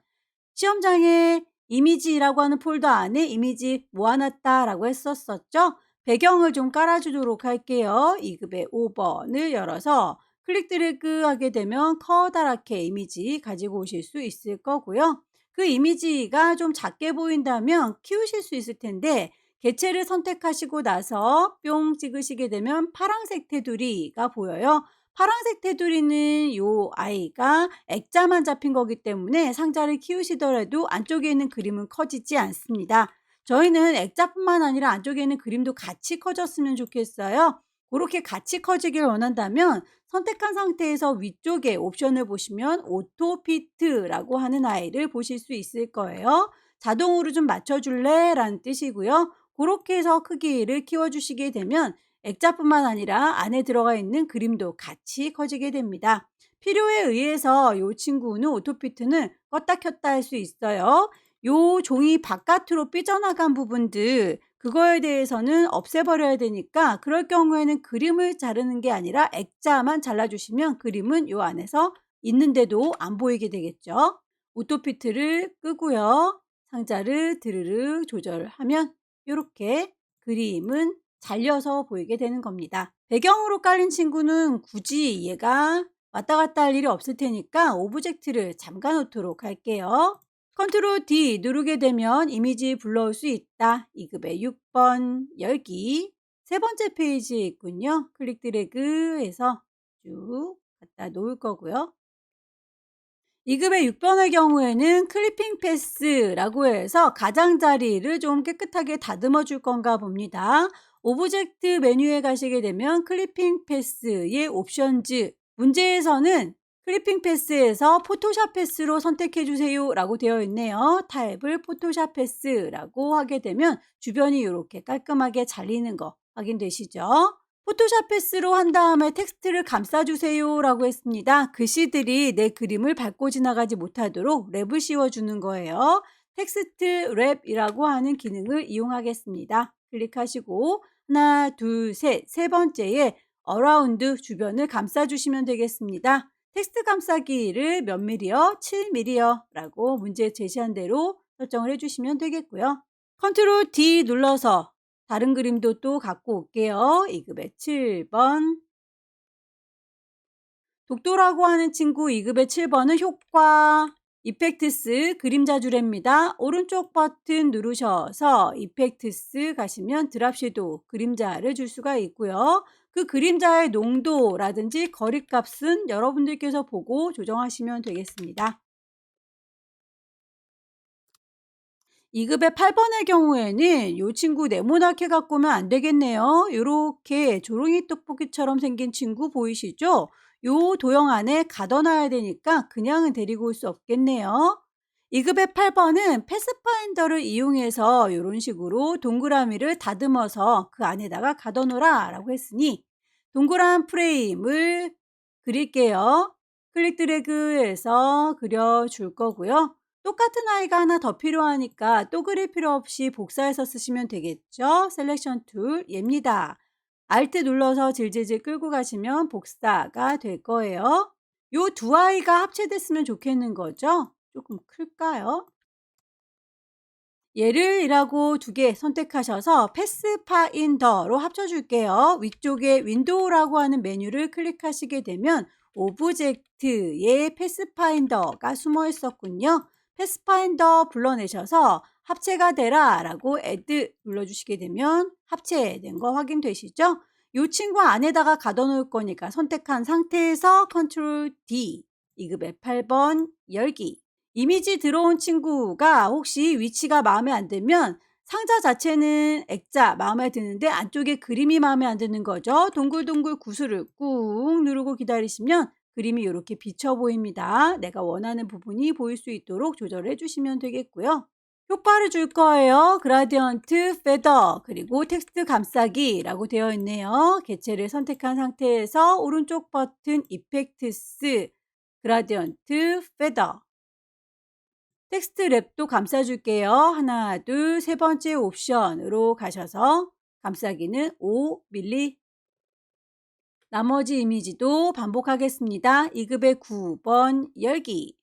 시험장에 이미지라고 하는 폴더 안에 이미지 모아놨다라고 했었었죠. 배경을 좀 깔아주도록 할게요. 2급의 5번을 열어서 클릭 드래그 하게 되면 커다랗게 이미지 가지고 오실 수 있을 거고요. 그 이미지가 좀 작게 보인다면 키우실 수 있을 텐데 개체를 선택하시고 나서 뿅 찍으시게 되면 파란색 테두리가 보여요. 파란색 테두리는 요 아이가 액자만 잡힌 거기 때문에 상자를 키우시더라도 안쪽에 있는 그림은 커지지 않습니다. 저희는 액자뿐만 아니라 안쪽에 있는 그림도 같이 커졌으면 좋겠어요. 그렇게 같이 커지길 원한다면 선택한 상태에서 위쪽에 옵션을 보시면 오토피트라고 하는 아이를 보실 수 있을 거예요. 자동으로 좀 맞춰줄래? 라는 뜻이고요. 그렇게 해서 크기를 키워주시게 되면 액자뿐만 아니라 안에 들어가 있는 그림도 같이 커지게 됩니다. 필요에 의해서 이 친구는 오토피트는 껐다 켰다 할 수 있어요. 요 종이 바깥으로 삐져나간 부분들 그거에 대해서는 없애버려야 되니까 그럴 경우에는 그림을 자르는 게 아니라 액자만 잘라주시면 그림은 요 안에서 있는데도 안 보이게 되겠죠. 오토피트를 끄고요. 상자를 드르르 조절하면 이렇게 그림은 잘려서 보이게 되는 겁니다. 배경으로 깔린 친구는 굳이 얘가 왔다 갔다 할 일이 없을 테니까 오브젝트를 잠가 놓도록 할게요. 컨트롤 D 누르게 되면 이미지 불러올 수 있다. 2급의 6번 열기 세 번째 페이지에 있군요. 클릭 드래그 해서 쭉 갖다 놓을 거고요. 2급의 6번의 경우에는 클리핑 패스라고 해서 가장자리를 좀 깨끗하게 다듬어 줄 건가 봅니다. 오브젝트 메뉴에 가시게 되면 클리핑 패스의 옵션즈 문제에서는 클리핑 패스에서 포토샵 패스로 선택해 주세요 라고 되어 있네요. 타입을 포토샵 패스라고 하게 되면 주변이 이렇게 깔끔하게 잘리는 거 확인되시죠? 포토샵 패스로 한 다음에 텍스트를 감싸주세요 라고 했습니다. 글씨들이 내 그림을 밟고 지나가지 못하도록 랩을 씌워주는 거예요. 텍스트 랩이라고 하는 기능을 이용하겠습니다. 클릭하시고 하나, 둘, 셋, 세 번째에 어라운드 주변을 감싸주시면 되겠습니다. 텍스트 감싸기를 몇 미리요? 7mm요 라고 문제 제시한 대로 설정을 해주시면 되겠고요. 컨트롤 D 눌러서 다른 그림도 또 갖고 올게요. 2급의 7번. 독도라고 하는 친구 2급의 7번은 효과, 이펙트스 그림자 주례입니다. 오른쪽 버튼 누르셔서 이펙트스 가시면 드랍 섀도우 그림자를 줄 수가 있고요. 그 그림자의 농도라든지 거리값은 여러분들께서 보고 조정하시면 되겠습니다. 2급의 8번의 경우에는 이 친구 네모나게 갖고 오면 안 되겠네요. 이렇게 조롱이 떡볶이처럼 생긴 친구 보이시죠? 요 도형 안에 가둬놔야 되니까 그냥은 데리고 올 수 없겠네요. 2급의 8번은 패스파인더를 이용해서 이런 식으로 동그라미를 다듬어서 그 안에다가 가둬놓으라 라고 했으니 동그란 프레임을 그릴게요. 클릭 드래그해서 그려줄 거고요. 똑같은 아이가 하나 더 필요하니까 또 그릴 필요 없이 복사해서 쓰시면 되겠죠. 셀렉션 툴 얘입니다. Alt 눌러서 질질질 끌고 가시면 복사가 될 거예요. 요 두 아이가 합체됐으면 좋겠는 거죠. 조금 클까요? 얘를 이라고 두 개 선택하셔서 패스파인더로 합쳐줄게요. 위쪽에 윈도우라고 하는 메뉴를 클릭하시게 되면 오브젝트에 패스파인더가 숨어 있었군요. 패스파인더 불러내셔서 합체가 되라 라고 add 눌러주시게 되면 합체된 거 확인되시죠? 이 친구 안에다가 가둬놓을 거니까 선택한 상태에서 컨트롤 D 2급의 8번 열기. 이미지 들어온 친구가 혹시 위치가 마음에 안 들면 상자 자체는 액자 마음에 드는데 안쪽에 그림이 마음에 안 드는 거죠. 동글동글 구슬을 꾹 누르고 기다리시면 그림이 이렇게 비쳐 보입니다. 내가 원하는 부분이 보일 수 있도록 조절해 주시면 되겠고요. 효과를 줄 거예요. 그라디언트 페더 그리고 텍스트 감싸기라고 되어 있네요. 개체를 선택한 상태에서 오른쪽 버튼 이펙트스 그라디언트 페더 텍스트 랩도 감싸줄게요. 하나, 둘, 세 번째 옵션으로 가셔서 감싸기는 5mm. 나머지 이미지도 반복하겠습니다. 2급의 9번 열기.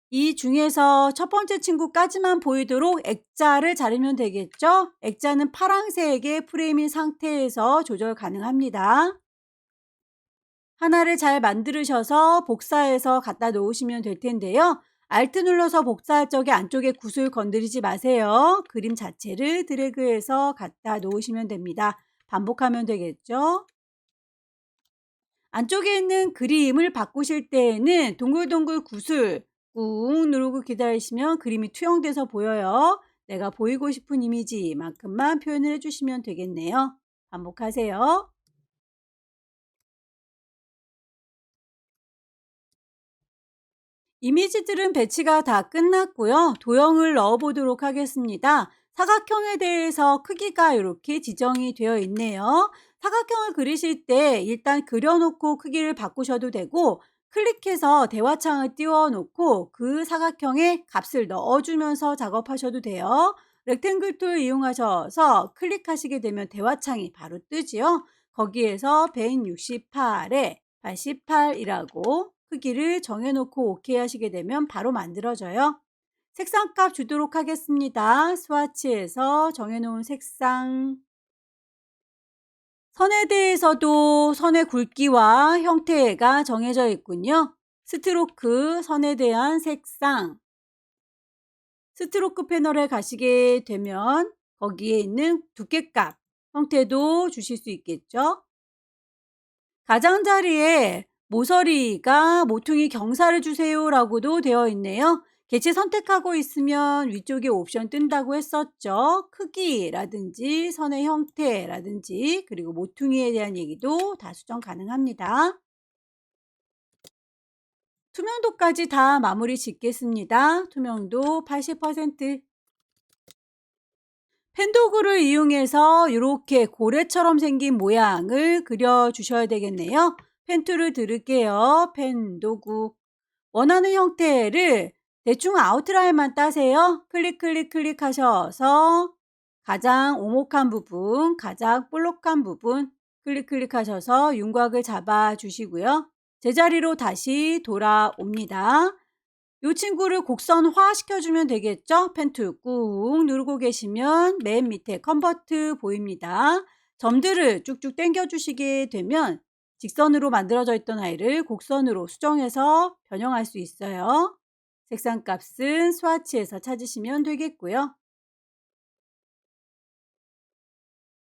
이 중에서 첫 번째 친구까지만 보이도록 액자를 자르면 되겠죠? 액자는 파란색의 프레임인 상태에서 조절 가능합니다. 하나를 잘 만들으셔서 복사해서 갖다 놓으시면 될 텐데요. Alt 눌러서 복사할 적에 안쪽에 구슬 건드리지 마세요. 그림 자체를 드래그해서 갖다 놓으시면 됩니다. 반복하면 되겠죠. 안쪽에 있는 그림을 바꾸실 때에는 동글동글 구슬 꾹 누르고 기다리시면 그림이 투영돼서 보여요. 내가 보이고 싶은 이미지만큼만 표현을 해주시면 되겠네요. 반복하세요. 이미지들은 배치가 다 끝났고요. 도형을 넣어 보도록 하겠습니다. 사각형에 대해서 크기가 이렇게 지정이 되어 있네요. 사각형을 그리실 때 일단 그려놓고 크기를 바꾸셔도 되고 클릭해서 대화창을 띄워놓고 그 사각형에 값을 넣어주면서 작업하셔도 돼요. 렉탱글 툴 이용하셔서 클릭하시게 되면 대화창이 바로 뜨지요. 거기에서 168에 88이라고 크기를 정해놓고 OK 하시게 되면 바로 만들어져요. 색상값 주도록 하겠습니다. 스와치에서 정해놓은 색상. 선에 대해서도 선의 굵기와 형태가 정해져 있군요. 스트로크, 선에 대한 색상. 스트로크 패널에 가시게 되면 거기에 있는 두께값, 형태도 주실 수 있겠죠. 가장자리에 모서리가 모퉁이 경사를 주세요 라고도 되어 있네요. 개체 선택하고 있으면 위쪽에 옵션 뜬다고 했었죠. 크기라든지 선의 형태라든지 그리고 모퉁이에 대한 얘기도 다 수정 가능합니다. 투명도까지 다 마무리 짓겠습니다. 투명도 80%. 펜도구를 이용해서 이렇게 고래처럼 생긴 모양을 그려주셔야 되겠네요. 펜툴을 들을게요. 펜도구. 원하는 형태를 대충 아웃라인만 따세요. 클릭 하셔서 가장 오목한 부분, 가장 볼록한 부분 클릭하셔서 윤곽을 잡아 주시고요. 제자리로 다시 돌아옵니다. 이 친구를 곡선화 시켜주면 되겠죠? 펜툴 꾹 누르고 계시면 맨 밑에 컨버트 보입니다. 점들을 쭉쭉 당겨 주시게 되면 직선으로 만들어져 있던 아이를 곡선으로 수정해서 변형할 수 있어요. 색상 값은 스와치에서 찾으시면 되겠고요.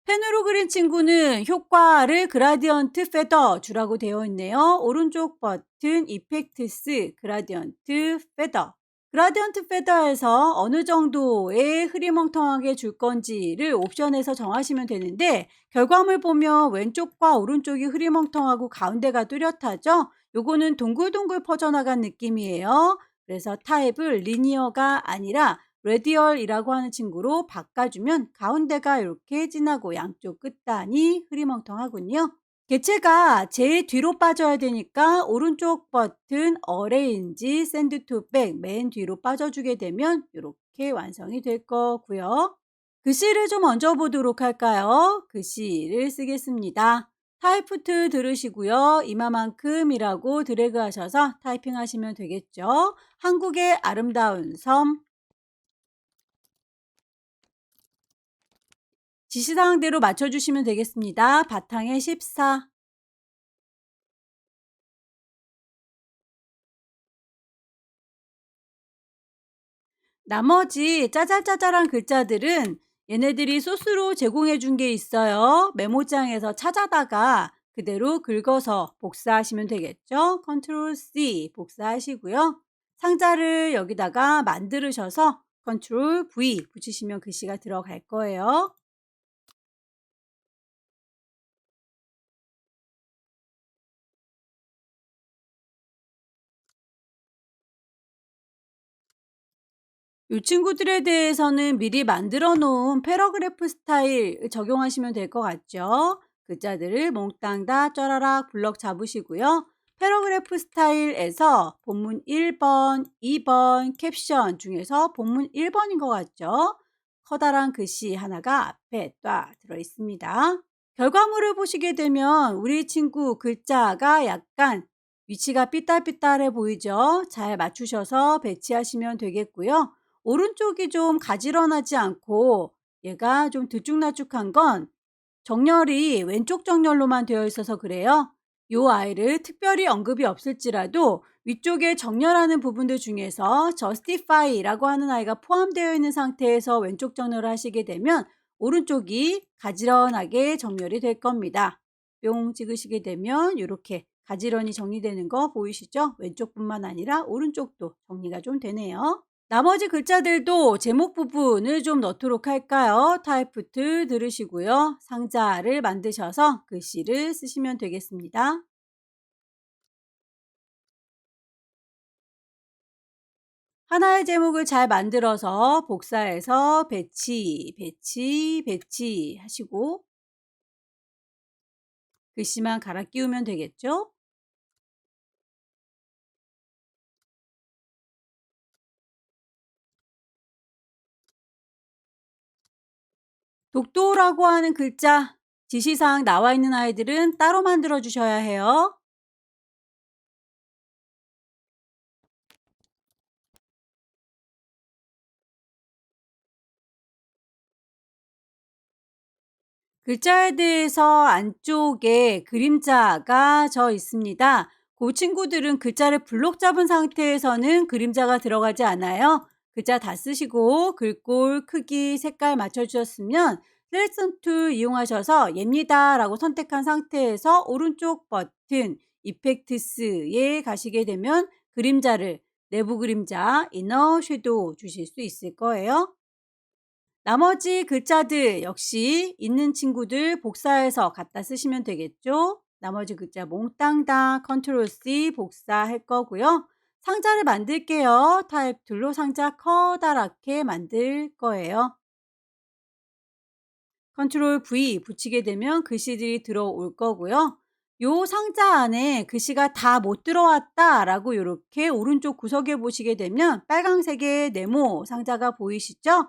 펜으로 그린 친구는 효과를 그라디언트 페더 주라고 되어 있네요. 오른쪽 버튼 이펙트스 그라디언트 페더. 그라디언트 페더에서 어느 정도의 흐리멍텅하게 줄 건지를 옵션에서 정하시면 되는데 결과물 보면 왼쪽과 오른쪽이 흐리멍텅하고 가운데가 뚜렷하죠. 요거는 동글동글 퍼져나간 느낌이에요. 그래서 타입을 리니어가 아니라 레디얼이라고 하는 친구로 바꿔주면 가운데가 이렇게 진하고 양쪽 끝단이 흐리멍텅하군요. 개체가 제일 뒤로 빠져야 되니까 오른쪽 버튼 어레인지 샌드 투 백 맨 뒤로 빠져주게 되면 이렇게 완성이 될 거고요. 글씨를 좀 얹어 보도록 할까요? 글씨를 쓰겠습니다. 타이프트 들으시고요. 이마만큼이라고 드래그 하셔서 타이핑 하시면 되겠죠. 한국의 아름다운 섬. 지시사항대로 맞춰주시면 되겠습니다. 바탕에 14. 나머지 짜잘짜잘한 글자들은 얘네들이 소스로 제공해 준 게 있어요. 메모장에서 찾아다가 그대로 긁어서 복사하시면 되겠죠. 컨트롤 C 복사하시고요. 상자를 여기다가 만들으셔서 컨트롤 V 붙이시면 글씨가 들어갈 거예요. 이 친구들에 대해서는 미리 만들어 놓은 패러그래프 스타일 적용하시면 될 것 같죠? 글자들을 몽땅 다 쩌라락 블럭 잡으시고요. 패러그래프 스타일에서 본문 1번, 2번 캡션 중에서 본문 1번인 것 같죠? 커다란 글씨 하나가 앞에 딱 들어 있습니다. 결과물을 보시게 되면 우리 친구 글자가 약간 위치가 삐뚤삐뚤해 보이죠? 잘 맞추셔서 배치하시면 되겠고요. 오른쪽이 좀 가지런하지 않고 얘가 좀 들쭉날쭉한 건 정렬이 왼쪽 정렬로만 되어 있어서 그래요. 요 아이를 특별히 언급이 없을지라도 위쪽에 정렬하는 부분들 중에서 justify라고 하는 아이가 포함되어 있는 상태에서 왼쪽 정렬을 하시게 되면 오른쪽이 가지런하게 정렬이 될 겁니다. 뿅 찍으시게 되면 이렇게 가지런히 정리되는 거 보이시죠? 왼쪽뿐만 아니라 오른쪽도 정리가 좀 되네요. 나머지 글자들도 제목 부분을 좀 넣도록 할까요? 타이프트 들으시고요. 상자를 만드셔서 글씨를 쓰시면 되겠습니다. 하나의 제목을 잘 만들어서 복사해서 배치 하시고 글씨만 갈아 끼우면 되겠죠? 독도라고 하는 글자 지시사항 나와 있는 아이들은 따로 만들어 주셔야 해요. 글자에 대해서 안쪽에 그림자가 져 있습니다. 그 친구들은 글자를 블록 잡은 상태에서는 그림자가 들어가지 않아요. 글자 다 쓰시고 글꼴, 크기, 색깔 맞춰주셨으면 셀렉션 툴 이용하셔서 옅니다 라고 선택한 상태에서 오른쪽 버튼 이펙트스에 가시게 되면 그림자를 내부 그림자, 이너 섀도우 주실 수 있을 거예요. 나머지 글자들 역시 있는 친구들 복사해서 갖다 쓰시면 되겠죠. 나머지 글자 몽땅 다 컨트롤 C 복사할 거고요. 상자를 만들게요. 타입 툴로 상자 커다랗게 만들 거예요. 컨트롤 V 붙이게 되면 글씨들이 들어올 거고요. 요 상자 안에 글씨가 다 못 들어왔다 라고 이렇게 오른쪽 구석에 보시게 되면 빨강색의 네모 상자가 보이시죠?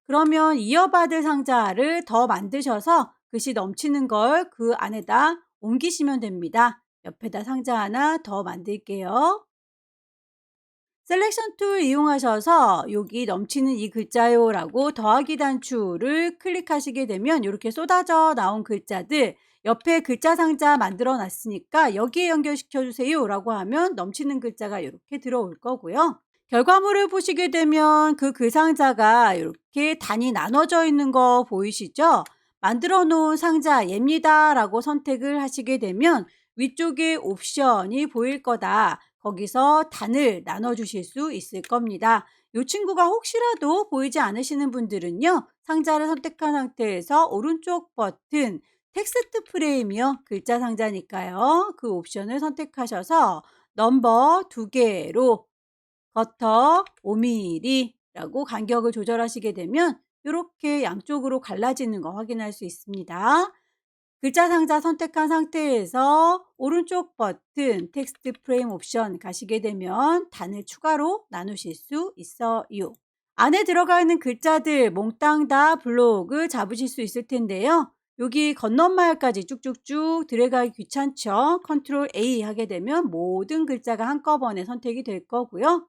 그러면 이어받을 상자를 더 만드셔서 글씨 넘치는 걸 그 안에다 옮기시면 됩니다. 옆에다 상자 하나 더 만들게요. 셀렉션 툴 이용하셔서 여기 넘치는 이 글자요 라고 더하기 단추를 클릭하시게 되면 이렇게 쏟아져 나온 글자들 옆에 글자 상자 만들어 놨으니까 여기에 연결시켜 주세요 라고 하면 넘치는 글자가 이렇게 들어올 거고요. 결과물을 보시게 되면 그 글상자가 이렇게 단이 나눠져 있는 거 보이시죠? 만들어 놓은 상자 옅니다 라고 선택을 하시게 되면 위쪽에 옵션이 보일 거다. 거기서 단을 나눠 주실 수 있을 겁니다. 이 친구가 혹시라도 보이지 않으시는 분들은요. 상자를 선택한 상태에서 오른쪽 버튼 텍스트 프레임이요. 글자 상자니까요. 그 옵션을 선택하셔서 넘버 2개로 버터 5mm라고 간격을 조절하시게 되면 이렇게 양쪽으로 갈라지는 거 확인할 수 있습니다. 글자 상자 선택한 상태에서 오른쪽 버튼 텍스트 프레임 옵션 가시게 되면 단을 추가로 나누실 수 있어요. 안에 들어가 있는 글자들 몽땅 다 블록을 잡으실 수 있을 텐데요. 여기 건너말까지 쭉쭉쭉 들어가기 귀찮죠? 컨트롤 A 하게 되면 모든 글자가 한꺼번에 선택이 될 거고요.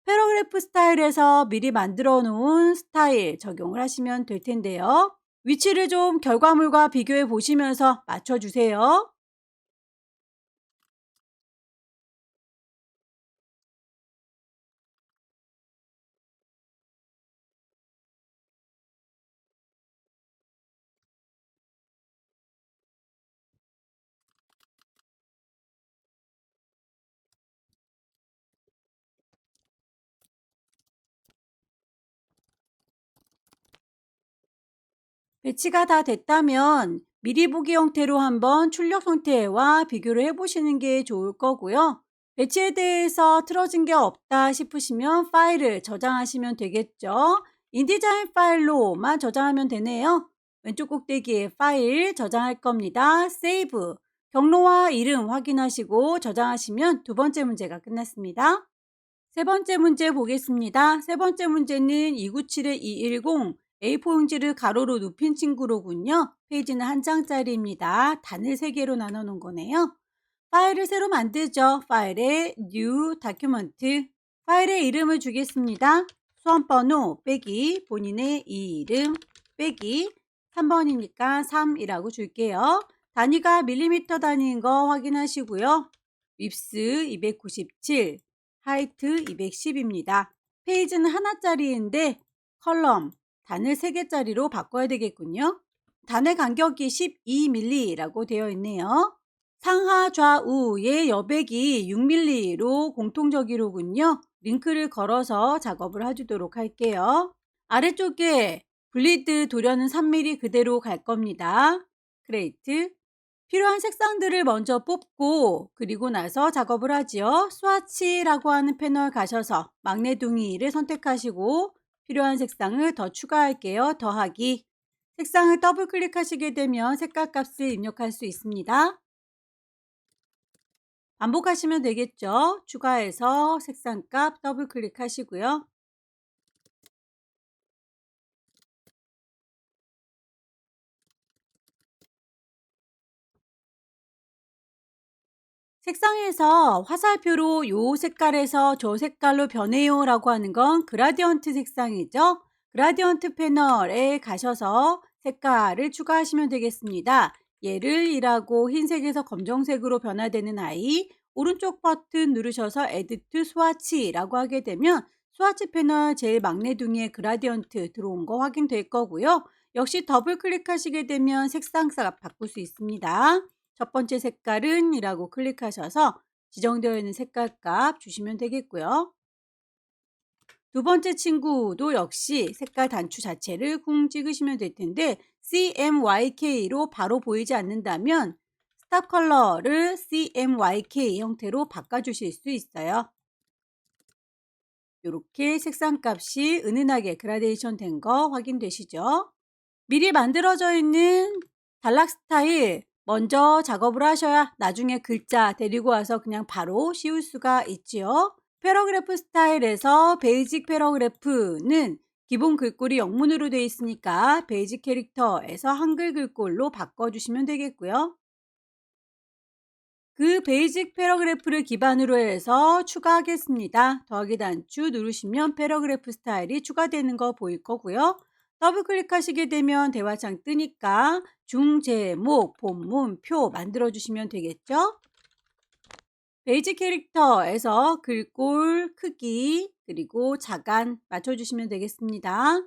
패러그래프 스타일에서 미리 만들어 놓은 스타일 적용을 하시면 될 텐데요. 위치를 좀 결과물과 비교해 보시면서 맞춰주세요. 배치가 다 됐다면 미리 보기 형태로 한번 출력 형태와 비교를 해보시는 게 좋을 거고요. 배치에 대해서 틀어진 게 없다 싶으시면 파일을 저장하시면 되겠죠. 인디자인 파일로만 저장하면 되네요. 왼쪽 꼭대기에 파일 저장할 겁니다. 세이브, 경로와 이름 확인하시고 저장하시면 두 번째 문제가 끝났습니다. 세 번째 문제 보겠습니다. 세 번째 문제는 297-210 A4 용지를 가로로 눕힌 친구로군요. 페이지는 한 장짜리입니다. 단을 3개로 나눠 놓은 거네요. 파일을 새로 만들죠. 파일에 New Document, 파일의 이름을 주겠습니다. 수험번호 빼기 본인의 이름 빼기 3번이니까 3이라고 줄게요. 단위가 밀리미터 단위인 거 확인하시고요. 윕스 297, 하이트 210입니다. 페이지는 하나짜리인데 컬럼, 단을 3개짜리로 바꿔야 되겠군요. 단의 간격이 12mm라고 되어 있네요. 상하 좌우의 여백이 6mm로 공통적이로군요. 링크를 걸어서 작업을 해주도록 할게요. 아래쪽에 블리드 도려는 3mm 그대로 갈 겁니다. 크레이트. 필요한 색상들을 먼저 뽑고 그리고 나서 작업을 하지요. 스와치라고 하는 패널 가셔서 막내둥이를 선택하시고 필요한 색상을 더 추가할게요. 더하기. 색상을 더블 클릭하시게 되면 색깔 값을 입력할 수 있습니다. 반복하시면 되겠죠. 추가해서 색상값 더블 클릭하시고요. 색상에서 화살표로 요 색깔에서 저 색깔로 변해요 라고 하는 건 그라디언트 색상이죠. 그라디언트 패널에 가셔서 색깔을 추가하시면 되겠습니다. 얘를 1하고 흰색에서 검정색으로 변화되는 아이, 오른쪽 버튼 누르셔서 Add to 스와치라고 하게 되면 스와치 패널 제일 막내둥이에 그라디언트 들어온 거 확인될 거고요. 역시 더블 클릭하시게 되면 색상값 바꿀 수 있습니다. 첫 번째 색깔은 이라고 클릭하셔서 지정되어 있는 색깔 값 주시면 되겠고요. 두 번째 친구도 역시 색깔 단추 자체를 쿵 찍으시면 될 텐데 CMYK로 바로 보이지 않는다면 스탑 컬러를 CMYK 형태로 바꿔주실 수 있어요. 이렇게 색상 값이 은은하게 그라데이션 된 거 확인되시죠? 미리 만들어져 있는 단락 스타일 먼저 작업을 하셔야 나중에 글자 데리고 와서 그냥 바로 씌울 수가 있지요. 패러그래프 스타일에서 베이직 패러그래프는 기본 글꼴이 영문으로 되어 있으니까 베이직 캐릭터에서 한글 글꼴로 바꿔주시면 되겠고요. 그 베이직 패러그래프를 기반으로 해서 추가하겠습니다. 더하기 단추 누르시면 패러그래프 스타일이 추가되는 거 보일 거고요. 더블 클릭하시게 되면 대화창 뜨니까 중제목, 본문, 표 만들어 주시면 되겠죠. 베이직 캐릭터에서 글꼴 크기 그리고 자간 맞춰주시면 되겠습니다.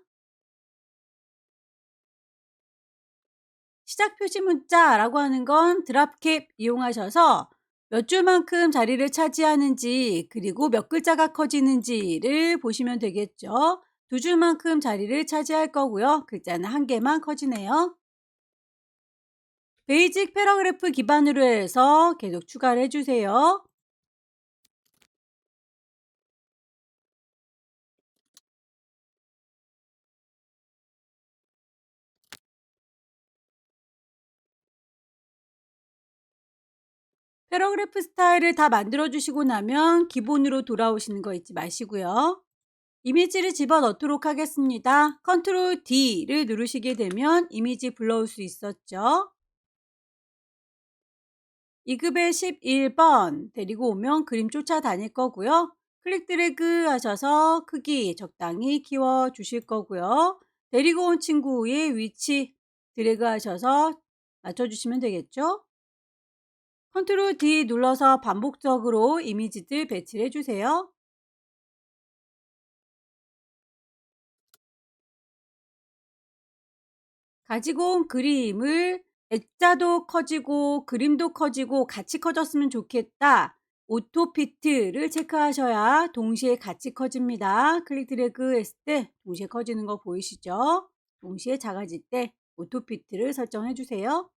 시작 표시 문자라고 하는 건 드랍캡 이용하셔서 몇 줄만큼 자리를 차지하는지 그리고 몇 글자가 커지는지를 보시면 되겠죠. 두 줄만큼 자리를 차지할 거고요. 글자는 한 개만 커지네요. 베이직 패러그래프 기반으로 해서 계속 추가를 해주세요. 패러그래프 스타일을 다 만들어 주시고 나면 기본으로 돌아오시는 거 잊지 마시고요. 이미지를 집어넣도록 하겠습니다. 컨트롤 D를 누르시게 되면 이미지 불러올 수 있었죠. 2급의 11번 데리고 오면 그림 쫓아다닐 거고요. 클릭 드래그 하셔서 크기 적당히 키워 주실 거고요. 데리고 온 친구의 위치 드래그 하셔서 맞춰주시면 되겠죠. 컨트롤 D 눌러서 반복적으로 이미지들 배치를 해주세요. 가지고 온 그림을 액자도 커지고 그림도 커지고 같이 커졌으면 좋겠다. 오토피트를 체크하셔야 동시에 같이 커집니다. 클릭 드래그 했을 때 동시에 커지는 거 보이시죠? 동시에 작아질 때 오토피트를 설정해 주세요.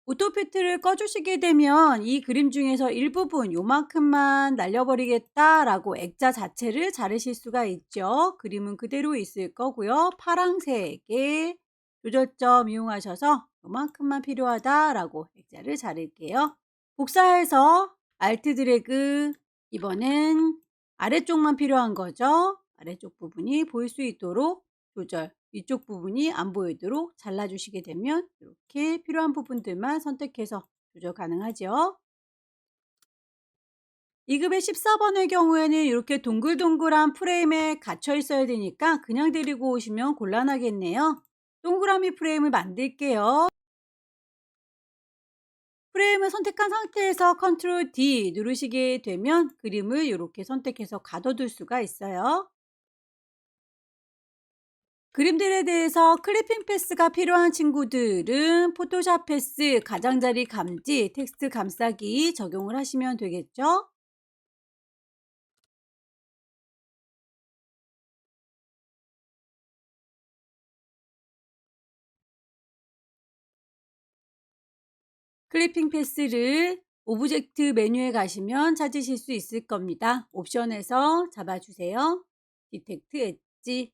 오토피트를 꺼주시게 되면 이 그림 중에서 일부분 요만큼만 날려버리겠다라고 액자 자체를 자르실 수가 있죠. 그림은 그대로 있을 거고요. 파란색의 조절점 이용하셔서 요만큼만 필요하다라고 액자를 자를게요. 복사해서 Alt 드래그, 이번엔 아래쪽만 필요한 거죠. 아래쪽 부분이 보일 수 있도록 조절, 위쪽 부분이 안 보이도록 잘라주시게 되면 이렇게 필요한 부분들만 선택해서 조절 가능하죠. 2급의 14번의 경우에는 이렇게 동글동글한 프레임에 갇혀 있어야 되니까 그냥 데리고 오시면 곤란하겠네요. 동그라미 프레임을 만들게요. 프레임을 선택한 상태에서 컨트롤 D 누르시게 되면 그림을 이렇게 선택해서 가둬둘 수가 있어요. 그림들에 대해서 클리핑 패스가 필요한 친구들은 포토샵 패스, 가장자리 감지, 텍스트 감싸기 적용을 하시면 되겠죠. 클리핑 패스를 오브젝트 메뉴에 가시면 찾으실 수 있을 겁니다. 옵션에서 잡아주세요. 디텍트 엣지,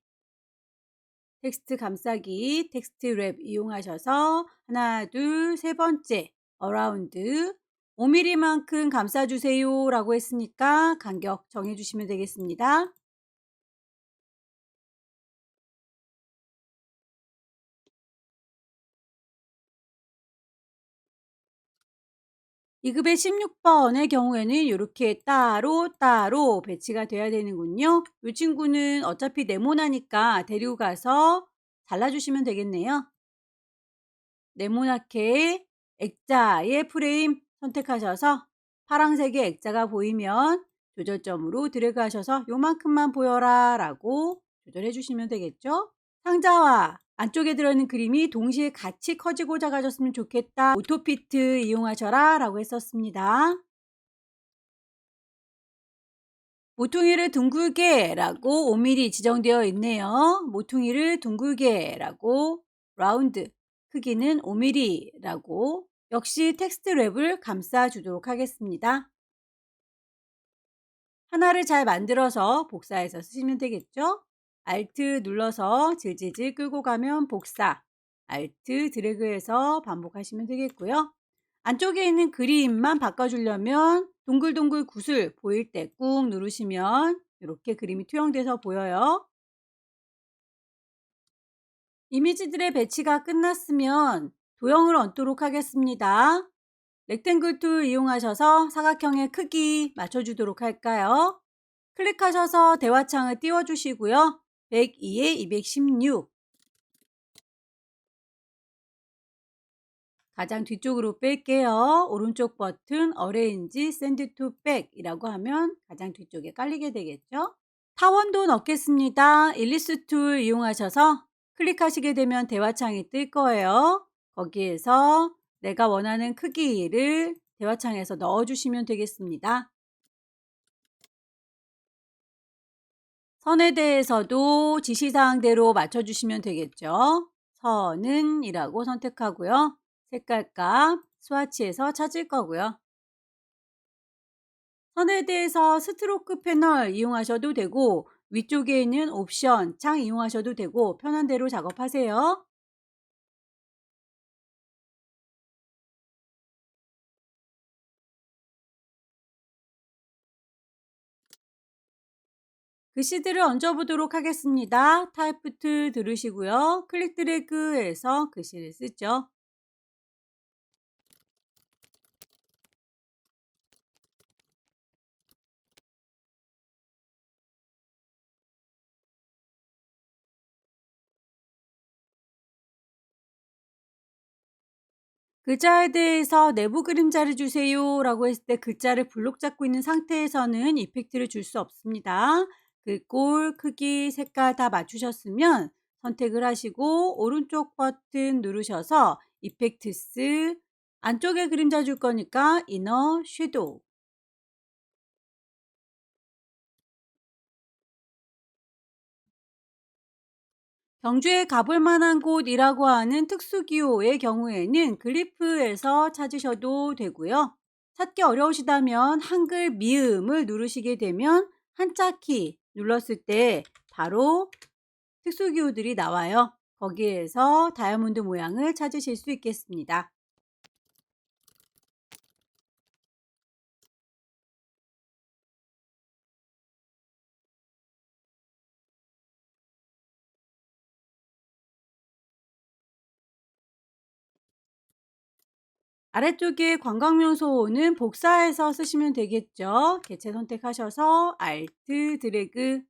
텍스트 감싸기, 텍스트 랩 이용하셔서 하나, 둘, 세 번째 어라운드 5mm만큼 감싸주세요 라고 했으니까 간격 정해주시면 되겠습니다. 이급의 16번의 경우에는 이렇게 따로 배치가 돼야 되는군요. 이 친구는 어차피 네모나니까 데리고 가서 잘라주시면 되겠네요. 네모나게 액자의 프레임 선택하셔서 파란색의 액자가 보이면 조절점으로 드래그 하셔서 요만큼만 보여라 라고 조절해 주시면 되겠죠. 상자와 안쪽에 들어있는 그림이 동시에 같이 커지고 작아졌으면 좋겠다. 오토피트 이용하셔라 라고 했었습니다. 모퉁이를 둥글게 라고 5mm 지정되어 있네요. 모퉁이를 둥글게 라고 라운드 크기는 5mm 라고 역시 텍스트 랩을 감싸 주도록 하겠습니다. 하나를 잘 만들어서 복사해서 쓰시면 되겠죠. Alt 눌러서 질질질 끌고 가면 복사, Alt 드래그해서 반복하시면 되겠고요. 안쪽에 있는 그림만 바꿔주려면 동글동글 구슬 보일 때 꾹 누르시면 이렇게 그림이 투영돼서 보여요. 이미지들의 배치가 끝났으면 도형을 얹도록 하겠습니다. 렉탱글 툴 이용하셔서 사각형의 크기 맞춰주도록 할까요? 클릭하셔서 대화창을 띄워주시고요. 102에 216 가장 뒤쪽으로 뺄게요. 오른쪽 버튼 어레인지 샌드 투 백이라고 하면 가장 뒤쪽에 깔리게 되겠죠. 타원도 넣겠습니다. 일리스 툴 이용하셔서 클릭하시게 되면 대화창이 뜰 거예요. 거기에서 내가 원하는 크기를 대화창에서 넣어주시면 되겠습니다. 선에 대해서도 지시사항대로 맞춰주시면 되겠죠. 선은 이라고 선택하고요. 색깔값 스와치에서 찾을 거고요. 선에 대해서 스트로크 패널 이용하셔도 되고 위쪽에 있는 옵션 창 이용하셔도 되고 편한 대로 작업하세요. 글씨들을 얹어보도록 하겠습니다. 타입부트 들으시고요. 클릭 드래그해서 글씨를 쓰죠. 글자에 대해서 내부 그림자를 주세요 라고 했을 때 글자를 블록 잡고 있는 상태에서는 이펙트를 줄 수 없습니다. 글꼴, 크기, 색깔 다 맞추셨으면 선택을 하시고 오른쪽 버튼 누르셔서 이펙트스 안쪽에 그림자 줄 거니까 이너 섀도우 경주에 가볼 만한 곳이라고 하는 특수기호의 경우에는 글리프에서 찾으셔도 되고요. 찾기 어려우시다면 한글 미음을 누르시게 되면 한자키 눌렀을 때 바로 특수기호들이 나와요. 거기에서 다이아몬드 모양을 찾으실 수 있겠습니다. 아래쪽에 관광명소는 복사해서 쓰시면 되겠죠. 개체 선택하셔서 Alt 드래그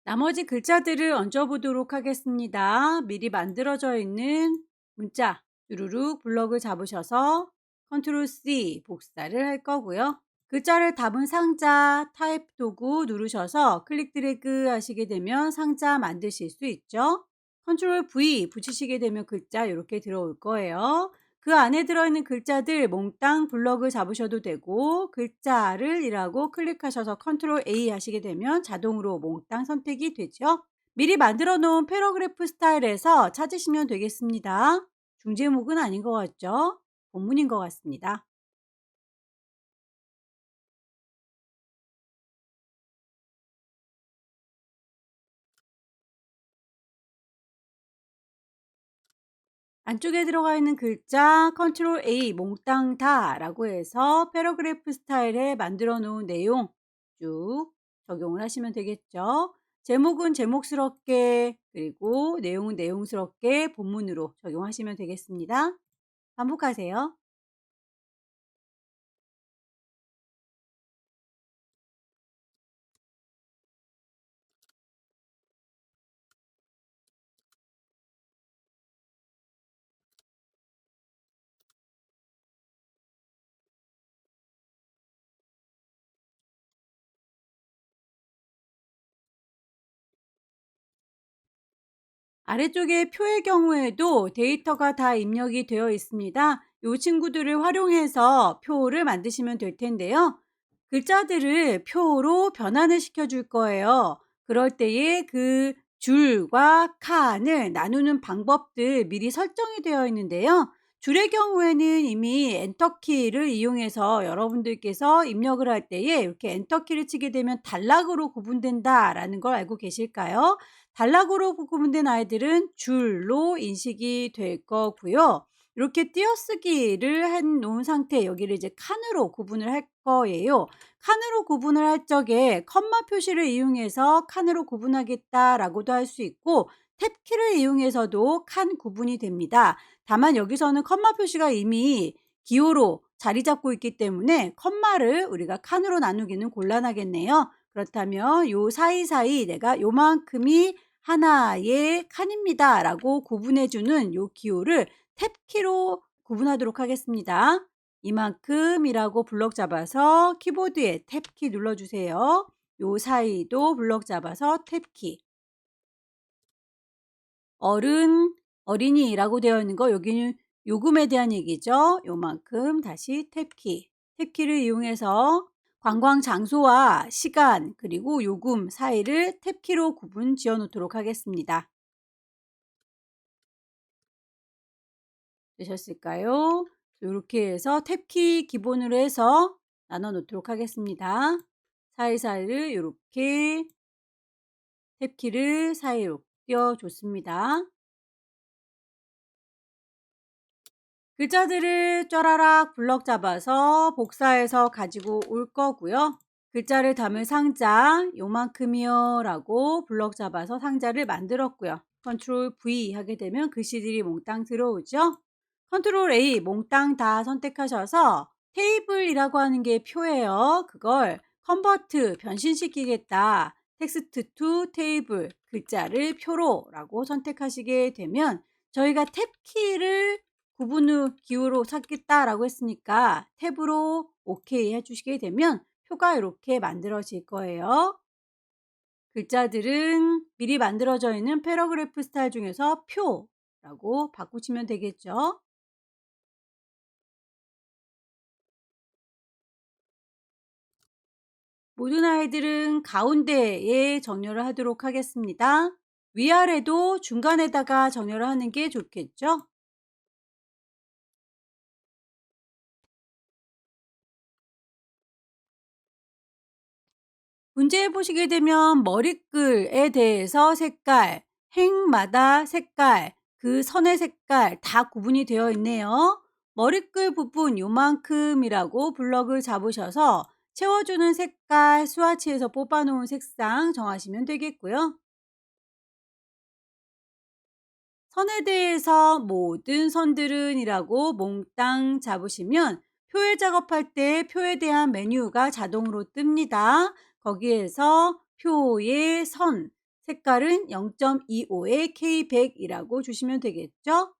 나머지 글자들을 얹어보도록 하겠습니다. 미리 만들어져 있는 문자 주르륵 블럭을 잡으셔서 컨트롤 C 복사를 할 거고요. 글자를 담은 상자 타입 도구 누르셔서 클릭 드래그 하시게 되면 상자 만드실 수 있죠. 컨트롤 V 붙이시게 되면 글자 이렇게 들어올 거예요. 그 안에 들어있는 글자들 몽땅 블럭을 잡으셔도 되고 글자를 이라고 클릭하셔서 컨트롤 A 하시게 되면 자동으로 몽땅 선택이 되죠. 미리 만들어 놓은 패러그래프 스타일에서 찾으시면 되겠습니다. 중제목은 아닌 것 같죠? 본문인 것 같습니다. 안쪽에 들어가 있는 글자 컨트롤 A 몽땅 다라고 해서 패러그래프 스타일에 만들어 놓은 내용 쭉 적용을 하시면 되겠죠. 제목은 제목스럽게 그리고 내용은 내용스럽게 본문으로 적용하시면 되겠습니다. 반복하세요. 아래쪽에 표의 경우에도 데이터가 다 입력이 되어 있습니다. 이 친구들을 활용해서 표를 만드시면 될 텐데요. 글자들을 표로 변환을 시켜줄 거예요. 그럴 때에 그 줄과 칸을 나누는 방법들 미리 설정이 되어 있는데요. 줄의 경우에는 이미 엔터키를 이용해서 여러분들께서 입력을 할 때에 이렇게 엔터키를 치게 되면 단락으로 구분된다라는 걸 알고 계실까요? 단락으로 구분된 아이들은 줄로 인식이 될 거고요. 이렇게 띄어쓰기를 해 놓은 상태 여기를 이제 칸으로 구분을 할 거예요. 칸으로 구분을 할 적에 컴마 표시를 이용해서 칸으로 구분하겠다라고도 할 수 있고 탭키를 이용해서도 칸 구분이 됩니다. 다만 여기서는 컴마 표시가 이미 기호로 자리 잡고 있기 때문에 컴마를 우리가 칸으로 나누기는 곤란하겠네요. 그렇다면 요 사이사이 내가 요만큼이 하나의 칸입니다라고 구분해 주는 요 기호를 탭키로 구분하도록 하겠습니다. 이만큼이라고 블럭 잡아서 키보드에 탭키 눌러주세요. 요 사이도 블럭 잡아서 탭키. 어른, 어린이라고 되어 있는 거 여기는 요금에 대한 얘기죠. 요만큼 다시 탭키. 탭키를 이용해서 관광 장소와 시간 그리고 요금 사이를 탭키로 구분 지어 놓도록 하겠습니다. 되셨을까요? 이렇게 해서 탭키 기본으로 해서 나눠 놓도록 하겠습니다. 사이사이를 이렇게 탭키를 사이로 끼워줬습니다. 글자들을 쫘라락 블럭 잡아서 복사해서 가지고 올 거고요. 글자를 담을 상자 요만큼이요 라고 블럭 잡아서 상자를 만들었고요. 컨트롤 V 하게 되면 글씨들이 몽땅 들어오죠. 컨트롤 A 몽땅 다 선택하셔서 테이블이라고 하는 게 표예요. 그걸 컨버트 변신시키겠다. 텍스트 투 테이블 글자를 표로 라고 선택하시게 되면 저희가 탭키를 구분 후 기호로 찾겠다라고 했으니까 탭으로 OK 해주시게 되면 표가 이렇게 만들어질 거예요. 글자들은 미리 만들어져 있는 패러그래프 스타일 중에서 표라고 바꾸시면 되겠죠. 모든 아이들은 가운데에 정렬을 하도록 하겠습니다. 위아래도 중간에다가 정렬을 하는 게 좋겠죠. 문제 보시게 되면 머리글에 대해서 색깔, 행마다 색깔, 그 선의 색깔 다 구분이 되어 있네요. 머리글 부분 요만큼이라고 블럭을 잡으셔서 채워주는 색깔 스와치에서 뽑아놓은 색상 정하시면 되겠고요. 선에 대해서 모든 선들은 이라고 몽땅 잡으시면 표에 작업할 때 표에 대한 메뉴가 자동으로 뜹니다. 거기에서 표의 선, 색깔은 0.25의 K100이라고 주시면 되겠죠.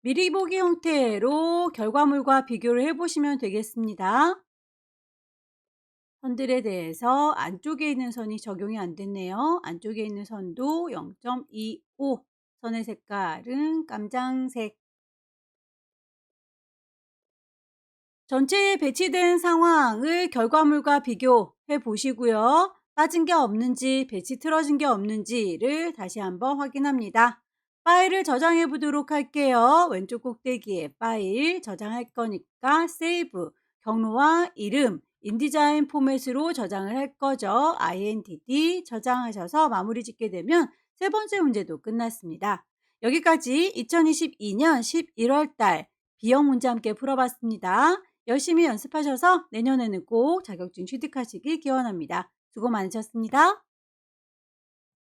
미리 보기 형태로 결과물과 비교를 해보시면 되겠습니다. 선들에 대해서 안쪽에 있는 선이 적용이 안 됐네요. 안쪽에 있는 선도 0.25, 선의 색깔은 깜장색. 전체에 배치된 상황을 결과물과 비교해 보시고요. 빠진 게 없는지 배치 틀어진 게 없는지를 다시 한번 확인합니다. 파일을 저장해 보도록 할게요. 왼쪽 꼭대기에 파일 저장할 거니까 세이브, 경로와 이름, 인디자인 포맷으로 저장을 할 거죠. INDD 저장하셔서 마무리 짓게 되면 세 번째 문제도 끝났습니다. 여기까지 2022년 11월 달 B형 문제 함께 풀어봤습니다. 열심히 연습하셔서 내년에는 꼭 자격증 취득하시길 기원합니다. 수고 많으셨습니다.